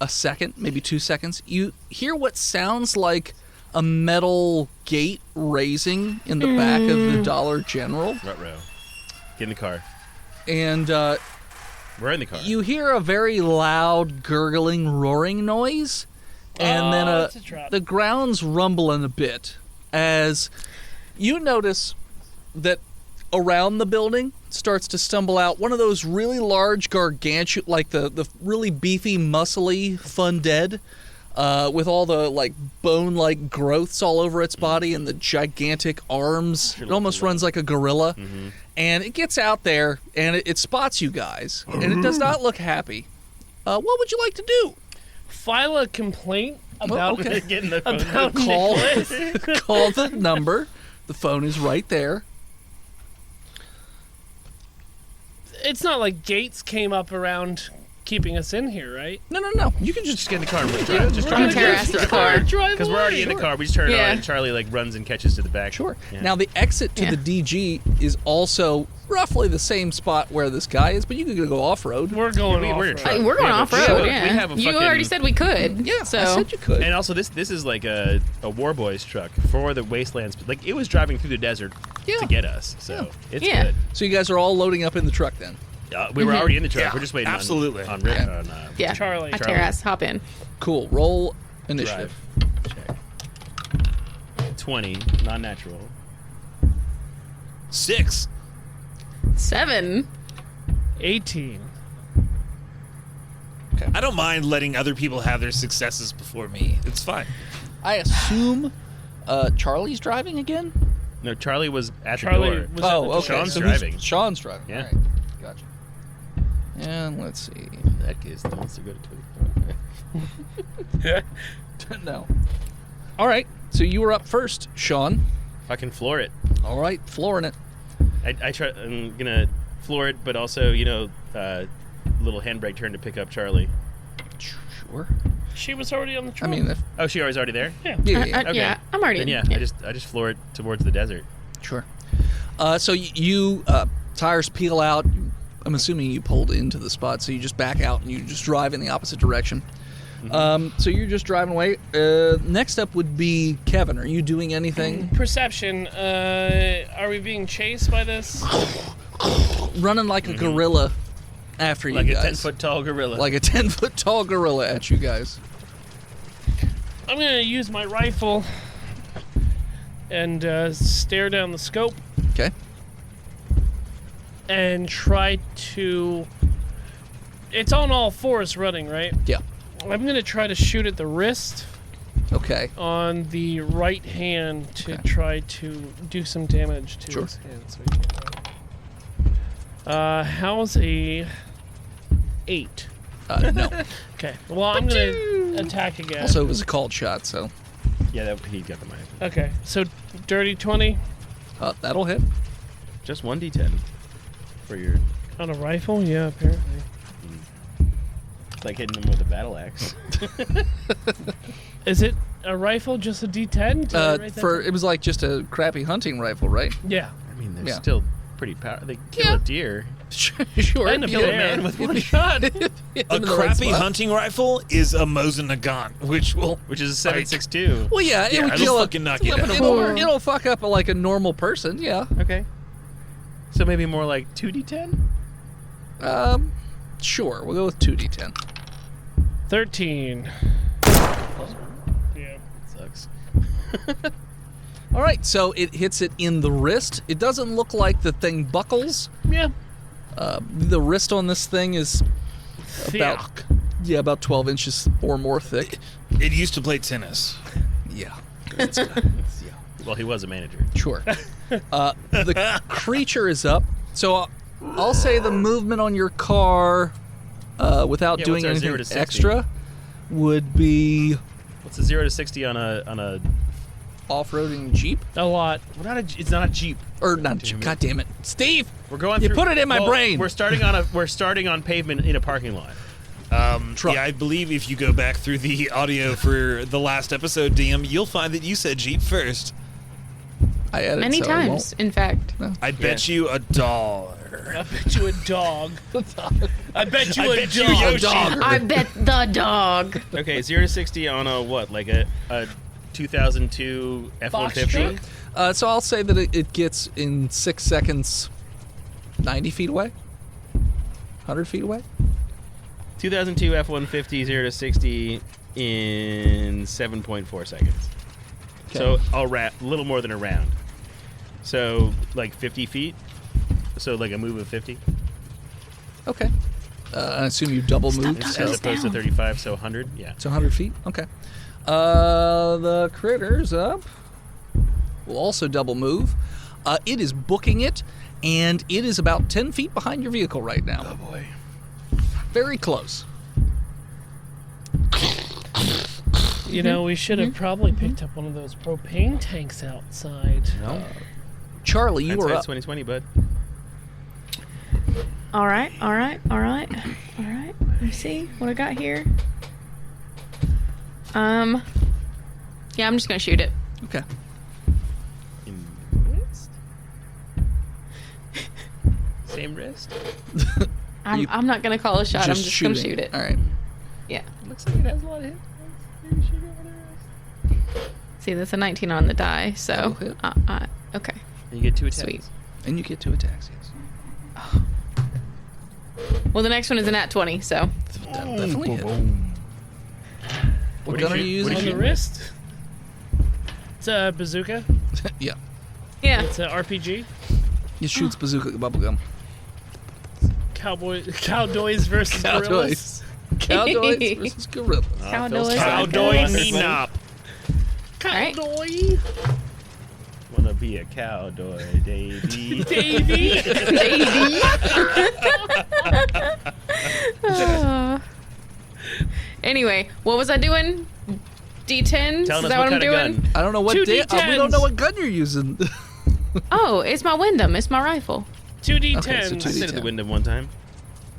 a second, maybe 2 seconds, you hear what sounds like a metal gate raising in the back of the Dollar General. Ruh-roh. Get in the car. And We're in the car. you hear a very loud, gurgling, roaring noise. And then it's a trap. the ground's rumbling a bit as you notice that around the building starts to stumble out one of those really large, gargantuan, like the really beefy, muscly Fundead, with all the like bone-like growths all over its body and the gigantic arms. It almost runs like a gorilla. Mm-hmm. And it gets out there and it spots you guys, and it does not look happy. What would you like to do? File a complaint about okay. Get in the about Call, Nicholas. call the number. The phone is right there. It's not like gates came up around keeping us in here, right? No. You can Just just get in the car and drive. Just I'm drive. tear ass to the car. Because we're already in the car. We just turn it Yeah. on, and Charlie like runs and catches to the back. Sure. Yeah. Now the exit to Yeah. the DG is also roughly the same spot where this guy is, but you could go off road. We're going we're off-road. a truck. We're going We have a- off we have road. a- Yeah. we have a You fucking- already said we could. Yeah, So I said you could. And also, this is like a War Boys truck for the wastelands. Like it was driving through the desert Yeah. to get us, so it's Yeah. good. So you guys are all loading up in the truck then. We were already in the truck. Yeah, We're just waiting. absolutely. On Okay. yeah. Charlie. I tear ass. Hop in. Cool. Roll initiative. Check. 20, non-natural. 6. 7. 18. I don't mind letting other people have their successes before me. It's fine. I assume Charlie's driving again? No, Charlie was at Charlie the door. was at the door. Sean's so driving. Sean's driving. Yeah. All right. Gotcha. And let's see. That kid still wants to go to No. All right. So you were up first, Sean. Fucking floor it. All right. Flooring it. I'm gonna floor it, but also, little handbrake turn to pick up Charlie. Sure. She was already on the I truck. mean, Oh, she already there? yeah. yeah. Okay. Yeah. I'm already Then in. yeah, I just floor it towards the desert. Sure. So you tires peel out. I'm assuming you pulled into the spot, so you just back out and you just drive in the opposite direction. So you're just driving away. Next up would be Kevin. Are you doing anything? Perception. Are we being chased by this? Running like a gorilla after Like you a guys. 10-foot tall gorilla. Like a 10-foot tall gorilla at you guys. I'm gonna use my rifle and stare down the scope Okay. and try to. It's on all fours running, right? Yeah. I'm gonna try to shoot at the wrist Okay. on the right hand to Okay. try to do some damage to Sure. his hand. So he can't run. How's a 8. No. Okay. Well, I'm going to attack again. Also, it was a called shot, so Yeah, he got the minus. Okay. So dirty 20 that'll hit. Just 1d10 for your. on a rifle? Yeah, apparently. It's like hitting him with a battle axe. Is it a rifle, just a D10? Did I write that down? It was like just a crappy hunting rifle, right? Yeah. I mean, they're Yeah. still pretty powerful. They kill a deer. Sure. And a kill a bear. man with one shot. A crappy hunting rifle is a Mosin Nagant, which will. Which is a 7.62. Well, yeah, it would it'll kill fucking knock you down. it'll fuck up like a normal person. Yeah. Okay. So maybe more like 2d10? Sure. We'll go with 2d10. 13. Yeah. Sucks. All right, so it hits it in the wrist. It doesn't look like the thing buckles. Yeah. The wrist on this thing is Thick. about 12 inches or more thick. It used to play tennis. Yeah. Well, he was a manager. Sure. The creature is up. So I'll say the movement on your car without Yeah, doing what's our 0 anything to 60? extra would be What's a 0 to 60 on a? off-roading Jeep. A lot. Well, it's not a Jeep. Or not Jeep. God damn it. Steve! We're going. You through, put it in my brain. We're starting on pavement in a parking lot. Truck. Yeah, I believe if you go back through the audio for the last episode, DM, you'll find that you said Jeep first. I edit, Many so I times, in fact. I bet you $1. I bet you a dog. I bet you a bet you dog. Yoshi. I bet the dog. Okay, 0 to 60 on a what? Like a 2002 Box F-150. truck? So I'll say that it gets in 6 seconds 90 feet away? 100 feet away? 2002 F-150 0 to 60 in 7.4 seconds. Okay. So a little more than a round. So like 50 feet. So like a move of 50 Okay. I assume you double moved. Stop, So as opposed to 35. So 100. Yeah. it's 100 feet? Okay. The critter's up. Will also double move. It is booking it, and it is about 10 feet behind your vehicle right now. Oh boy. Very close. You know, we should have probably picked up one of those propane tanks outside. No. Charlie, you are Hindsight's up. 2020, bud. All right. Let me see what I got here. Yeah, I'm just gonna shoot it. Okay. In wrist? Same wrist? I'm not gonna call a shot. I'm just gonna shoot it. All right. Yeah. Looks like it has a lot of hit. Maybe shoot it with the wrist. See, that's a 19 on the die. So, That'll hit. okay. And you get 2 attacks. Sweet. And you get 2 attacks, yes. Well, the next one is a nat 20. So, That'll definitely hit. What What gun do are you you shoot? using? On the wrist? It's a bazooka. Yeah. yeah. It's an RPG. It shoots bazooka bubblegum. Cowdoys versus gorillas. Cowboys versus gorillas. Cowboys. Cowdoy Neenop. right. Cowdoy. Wanna be a cowboy, Davey. Davey. Baby. Anyway, what was I doing? D10s? Tell Is us that what what I'm kind of doing? gun. I don't know what 2 we don't know D10s. what gun you're using. Oh, it's my Wyndham. It's my rifle. 2 D10s. Okay, so I 2D10. stayed at the Wyndham one time.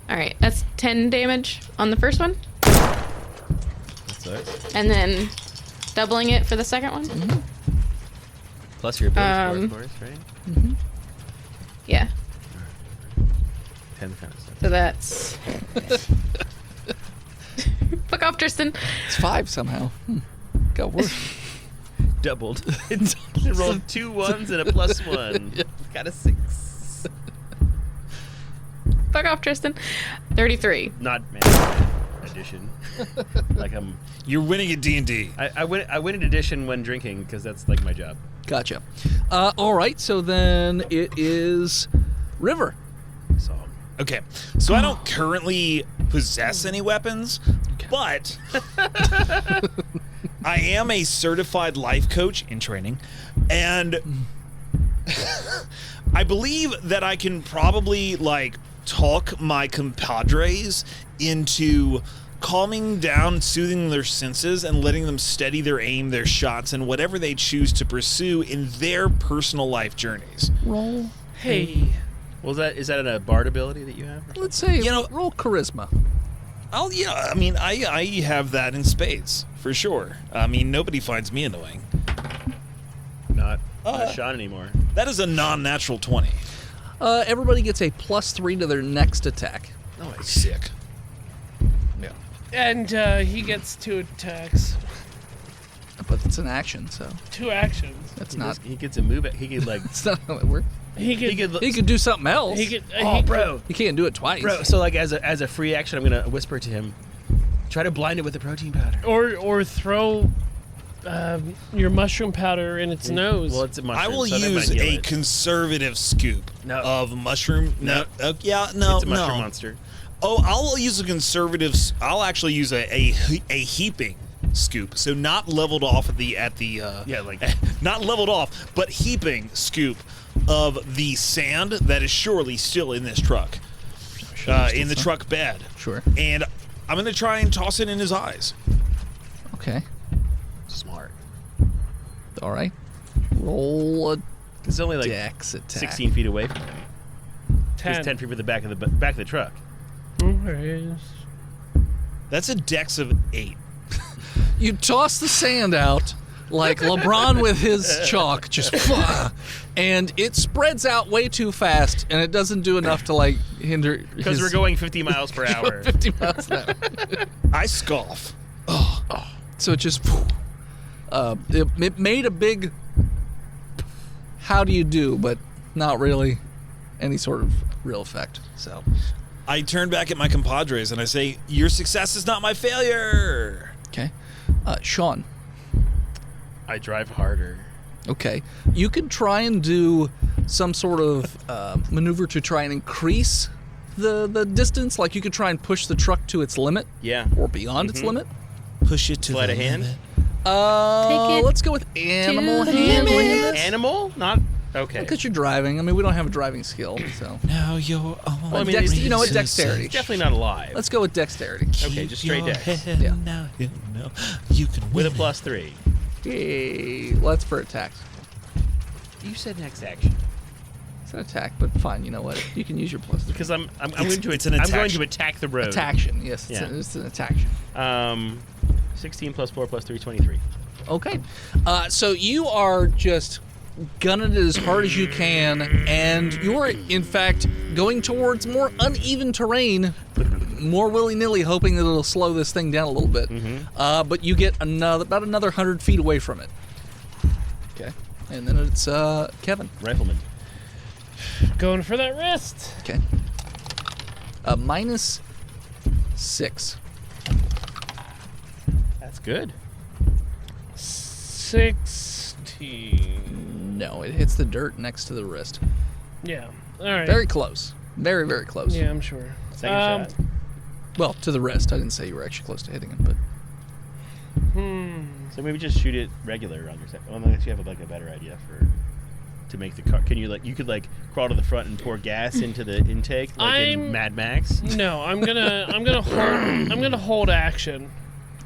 All right, that's 10 damage on the first one, That sucks. and then doubling it for the second one. Plus your ability score, of course, right? Yeah, 10 kind of stuff. so that's. Fuck off, Tristan. It's 5 somehow. Got worse. Doubled. It rolled 2 1s and a +1. Got a 6. Fuck off, Tristan. 33. Not man edition. Like You're winning at D&D. I win an edition when drinking because that's like my job. Gotcha. All right, so then it is River. So Okay, so I don't currently possess any weapons, but I am a certified life coach in training, and I believe that I can probably, like, talk my compadres into calming down, soothing their senses, and letting them steady their aim, their shots, and whatever they choose to pursue in their personal life journeys. Roll. Hey. Well, is that a bard ability that you have? Let's say, You know- roll charisma. I have that in spades, for sure. I mean, nobody finds me annoying. Not Sean anymore. That is a non-natural 20. Everybody gets a +3 to their next attack. Oh, sick. Yeah. And he gets 2 attacks. But it's an action, so 2 actions. that's not. He gets a move. He could like. It's not how it works. He could. He could do something else. He could. Oh, bro. You can't do it twice. Bro, so like as a free action, I'm gonna whisper to him, try to blind it with the protein powder. Or throw your mushroom powder in its nose. Well, it's a mushroom. I will so that use might heal a it. conservative scoop No. of mushroom. No. It's a mushroom monster. Oh, I'll use a conservative. I'll actually use a heaping scoop. So not leveled off not leveled off, but heaping scoop of the sand that is surely still in this truck, in the truck bed. Sure. And I'm gonna try and toss it in his eyes. Okay. Smart. All right. Roll a It's only like dex attack. 16 feet away from him. 10. He's 10 feet from the back of the truck. There he is. That's a dex of 8. You toss the sand out like LeBron with his chalk, just and it spreads out way too fast, and it doesn't do enough to like hinder. Because we're going 50 miles per hour. 50 miles an hour. I scoff. So it just it made a big how do you do, but not really any sort of real effect. So I turn back at my compadres and I say, "Your success is not my failure." okay, Sean. I drive harder. Okay, you could try and do some sort of maneuver to try and increase the distance. Like you could try and push the truck to its limit Yeah. or beyond its limit. Push it to Sleight the of hand? limit. Take it Let's go with animal to the handling. limit. Animal? Not okay. Because you're driving. I mean, we don't have a driving skill, so Now you're on. Well, I mean, you know what, reason dexterity. It's definitely not alive. Let's go with dexterity. Okay, just straight your dex. head Yeah. Now you know you can With a win +3. Yay. Let's for attacks. You said next action. It's an attack, but fine. You know what? You can use your plus three. Because I'm It's- going to it's an I'm going attack. to attack the road. Attaction. Yes, Yeah. it's an attaction. 16 plus 4 plus 3, 23. Okay. So you are just gunning it as hard as you can, and you're, in fact, going towards more uneven terrain, more willy-nilly, hoping that it'll slow this thing down a little bit. But you get about another 100 feet away from it. Okay. And then it's Kevin. Rifleman. Going for that wrist. Okay. -6. That's good. 16. No, it hits the dirt next to the wrist. Yeah. All right. Very close. Very, very close. Yeah, I'm sure. Second shot. Well, to the wrist. I didn't say you were actually close to hitting him, but So maybe just shoot it regular on your second. Well, unless you have like a better idea to make the car. Can you you could crawl to the front and pour gas into the intake like in Mad Max No, I'm gonna hold action.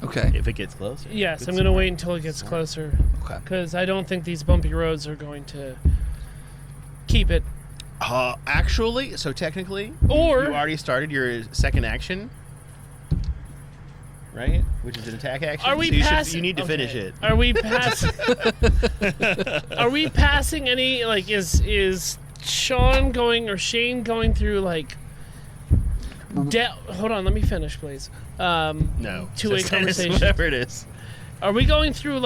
okay. if it gets closer. Yes, Good I'm gonna smart. wait until it gets closer Okay. because I don't think these bumpy roads are going to keep it. Actually, so technically, Or- you already started your second action, right? Which is an attack action. Are we so passing? you need to finish okay. it. Are we passing? Are we passing any? Is Sean going or Shane going through hold on, let me finish, please. No. Two-way Just tennis, conversation. whatever it is. Are we going through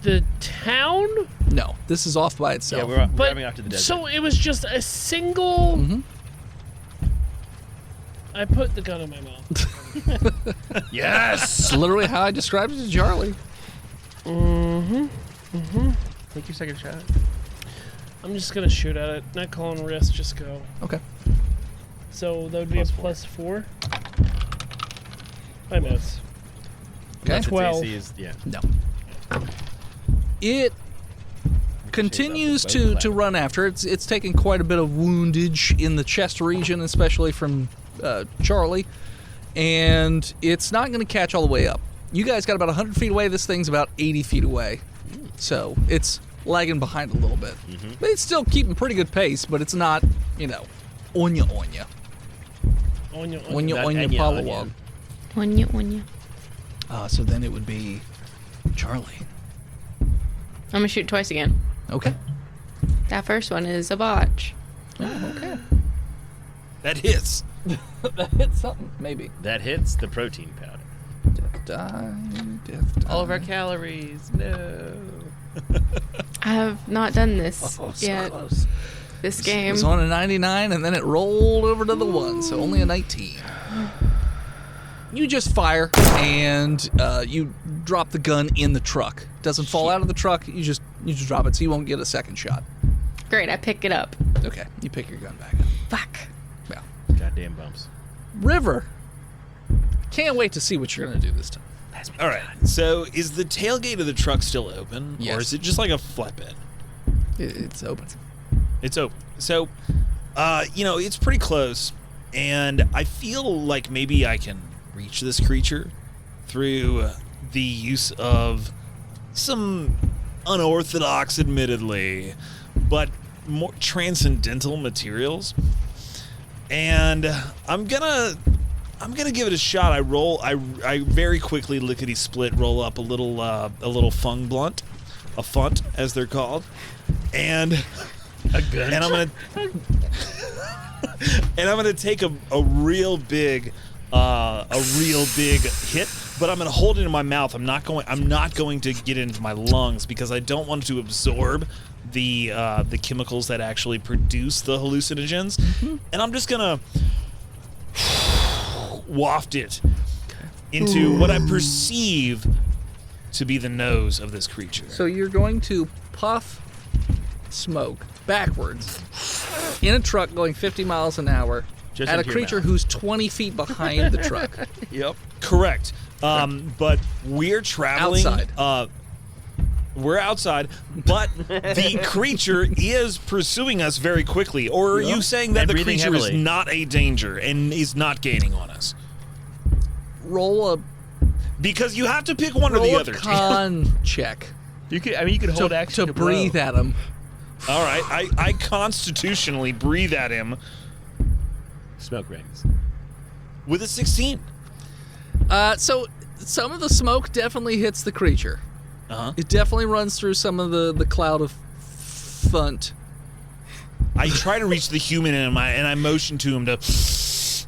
the town? No, this is off by itself. Yeah, we're But driving off to the desert. so it was just a single. Mhm. I put the gun in my mouth. yes. It's literally how I described it to Charlie. Take your second shot. I'm just gonna shoot at it, not calling wrist, just go. Okay. So that would be a +4. I miss. Okay. Unless its 12. AC is, yeah. No. It continues Shades off the boat to run after. It's taken quite a bit of woundage in the chest region, especially from Charlie, and it's not going to catch all the way up. You guys got about 100 feet away. This thing's about 80 feet away. So it's lagging behind a little bit. But it's still keeping pretty good pace, but it's not, onya. Onya, Onya, Not onya, Enya, polywog. Onya. So then it would be Charlie. I'm gonna shoot twice again. Okay. That first one is a botch. Okay. That hits. That hits something, maybe. That hits the protein powder. Death die. All of our calories. No. I have not done this yet. Close. This It game. was on a 99, and then it rolled over to the 1, so only a 19. You just fire, and you drop the gun in the truck. Doesn't fall out of the truck. You just drop it, so you won't get a second shot. Great, I pick it up. Okay, you pick your gun back up. Fuck. Yeah. Goddamn bumps. River. Can't wait to see what you're gonna do this time. All right. So is the tailgate of the truck still open, Yes. or is it just like a flatbed? It's open. It's open. So, it's pretty close, and I feel like maybe I can reach this creature through the use of some unorthodox, admittedly, but more transcendental materials. And I'm gonna give it a shot. I very quickly lickety split roll up a little fung blunt, a funt as they're called, and I'm gonna take a real big hit, but I'm gonna hold it in my mouth. I'm not going to get it into my lungs because I don't want to absorb the chemicals that actually produce the hallucinogens, and I'm just gonna waft it into what I perceive to be the nose of this creature. So you're going to puff smoke backwards in a truck going 50 miles an hour Just at a into your creature mouth. who's 20 feet behind the truck. Yep. Correct. But we're traveling Outside. We're outside, but the creature is pursuing us very quickly. Or are you saying that And the breathing creature is heavily. not a danger and is not gaining on us? Roll a Because you have to pick one or the other. con check You could hold action to breathe at him. All right, I constitutionally breathe at him Smoke rings. with a 16. So some of the smoke definitely hits the creature. Uh-huh. It definitely runs through some of the cloud of funt. I try to reach the human in him, and I motion to him to,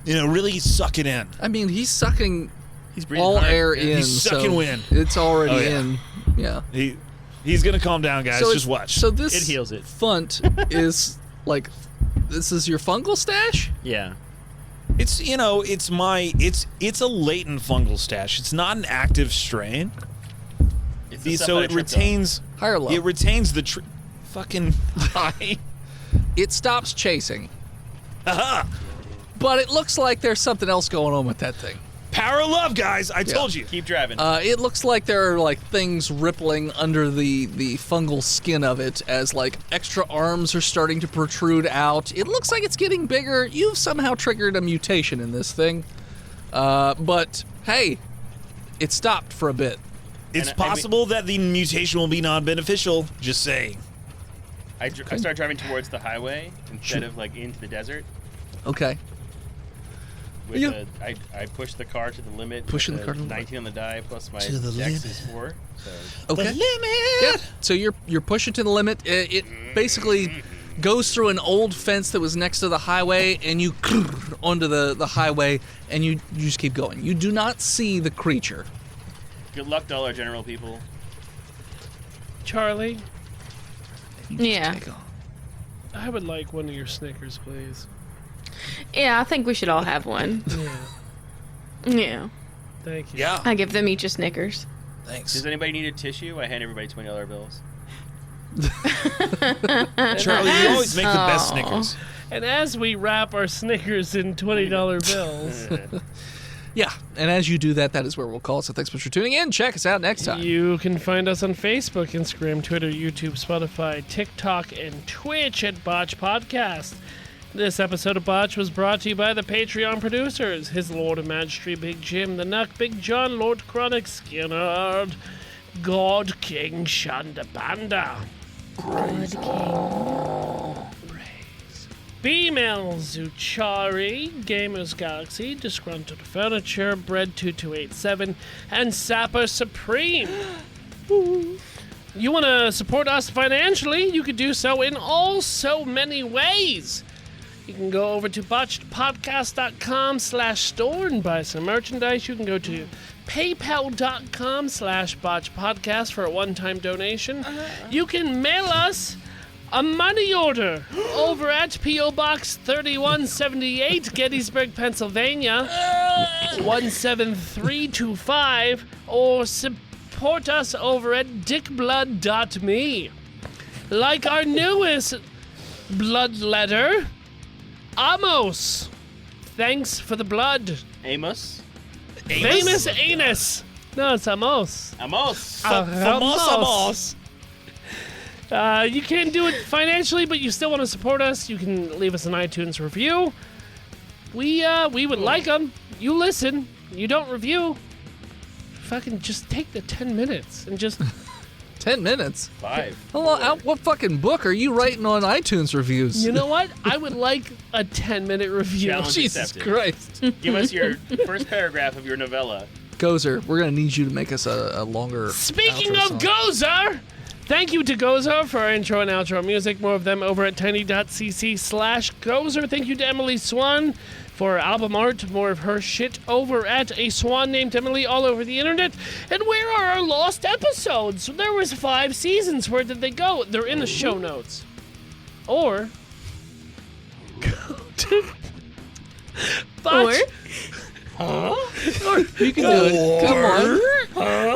really suck it in. I mean, he's sucking He's breathing all hard. air Yeah. in. He's sucking so wind. It's already Oh, yeah. in. Yeah. He's gonna calm down, guys. So Just watch. So this It heals it. funt is like, this is your fungal stash? Yeah. It's it's a latent fungal stash. It's not an active strain. It's the stuff So that I it tripped on. retains High or low? it retains the fucking high. It stops chasing. Aha! But it looks like there's something else going on with that thing. Power of love, guys. I told you. Keep driving. It looks like there are like things rippling under the fungal skin of it as like extra arms are starting to protrude out. It looks like it's getting bigger. You've somehow triggered a mutation in this thing. But hey, it stopped for a bit. It's And I mean- possible that the mutation will be non-beneficial. Just saying. I start driving towards the highway instead of like into the desert. Okay. With Yeah. I push the car to the limit. Pushing with the car to the 19 on the die plus my To the dex limit. is 4. So Okay. limit. Yeah. So you're pushing to the limit. It basically goes through an old fence that was next to the highway, and you onto the highway, and you just keep going. You do not see the creature. good luck, Dollar General people. Charlie, You just Yeah. take off. I would like one of your Snickers, please. Yeah, I think we should all have one. Yeah. Yeah. Thank you. Yeah. I give them each a Snickers. Thanks. Does anybody need a tissue? I hand everybody $20 bills. Charlie, you always make the best Aw. Snickers. And as we wrap our Snickers in $20 bills, Yeah, and as you do that, that is where we'll call it. So thanks so much for tuning in. Check us out next time. you can find us on Facebook, Instagram, Twitter, YouTube, Spotify, TikTok, and Twitch at Botched Podcast. This episode of Botch was brought to you by the Patreon producers, His Lord of Majesty Big Jim, the Nuck Big John, Lord Chronic Skinner, God King Shandapanda, God King. Female Zuchari, Gamers Galaxy, Disgruntled Furniture, Bread2287, and Sapper Supreme. You want to support us financially? You could do so in so many ways. You can go over to botchedpodcast.com/store and buy some merchandise. You can go to paypal.com/botchpodcast for a one-time donation. You can mail us a money order over at P.O. Box 3178, Gettysburg, Pennsylvania, 17325, or support us over at dickblood.me. Like our newest blood letter, Amos. Thanks for the blood. Amos. Famous anus. No, it's Amos. Amos. Amos. You can't do it financially, but you still want to support us, you can leave us an iTunes review. We would like them. You listen. You don't review. Fucking just take the 10 minutes and just... 10 minutes? 5. Hello, what fucking book are you writing on iTunes reviews? You know what? I would like a 10-minute review. Challenge Jesus accepted. Christ. Give us your first paragraph of your novella. Gozer, we're going to need you to make us a longer Speaking outro of song. Gozer, thank you to Gozer for our intro and outro music. More of them over at tiny.cc/Gozer. Thank you to Emily Swan for album art. More of her shit over at A Swan Named Emily all over the internet. And where are our lost episodes? There was 5 seasons. Where did they go? They're in the show notes. Or go to Botch. You can do it. Come on.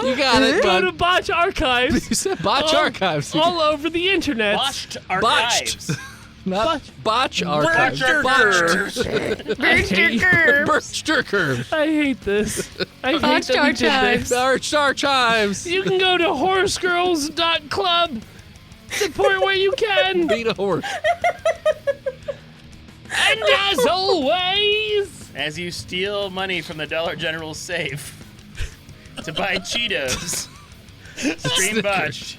You got it, Go to bud. Botch Archives. You said Botch Archives. All over the internet. Botched archives. Not Botch Archives. Birchster Curve. I hate this. I hate Botched that we did Archives. this. Botch Archives. You can go to horsegirls.club. Support where you can. Beat a horse. And as always, As you steal money from the Dollar General safe to buy Cheetos, stream Botched,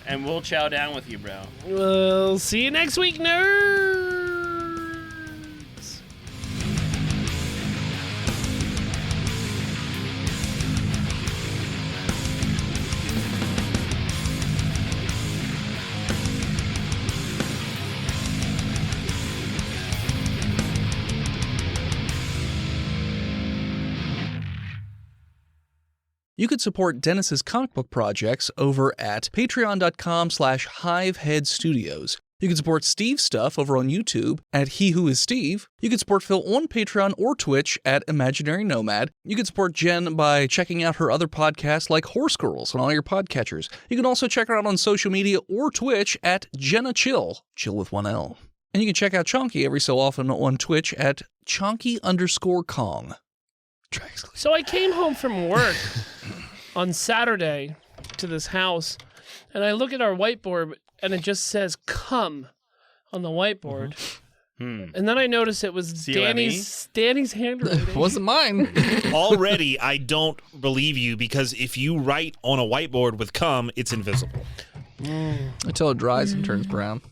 and we'll chow down with you, bro. we'll see you next week, nerds. You could support Dennis's comic book projects over at patreon.com/hiveheadstudios. You can support Steve's stuff over on YouTube at He Who Is Steve. You can support Phil on Patreon or Twitch at Imaginary Nomad. You can support Jen by checking out her other podcasts like Horse Girls on all your podcatchers. You can also check her out on social media or Twitch at Jenna Chill, chill with one L. And you can check out Chonky every so often on Twitch at Chonky_Kong. So I came home from work on Saturday to this house, and I look at our whiteboard, and it just says "come" on the whiteboard. And then I noticed it was C-O-M-E? Danny's handwriting. It wasn't mine. Already, I don't believe you because if you write on a whiteboard with "come," it's invisible. Until it dries and turns brown.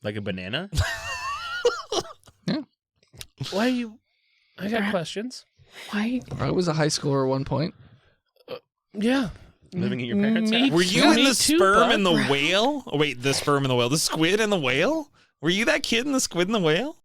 Like a banana? Why are you? I got questions. Why? I was a high schooler at one point. Yeah. Living at your parents' Me house? Were you in Me the too, sperm bud. and the whale? Oh, wait, the sperm and the whale. The squid and the whale? Were you that kid in the squid and the whale?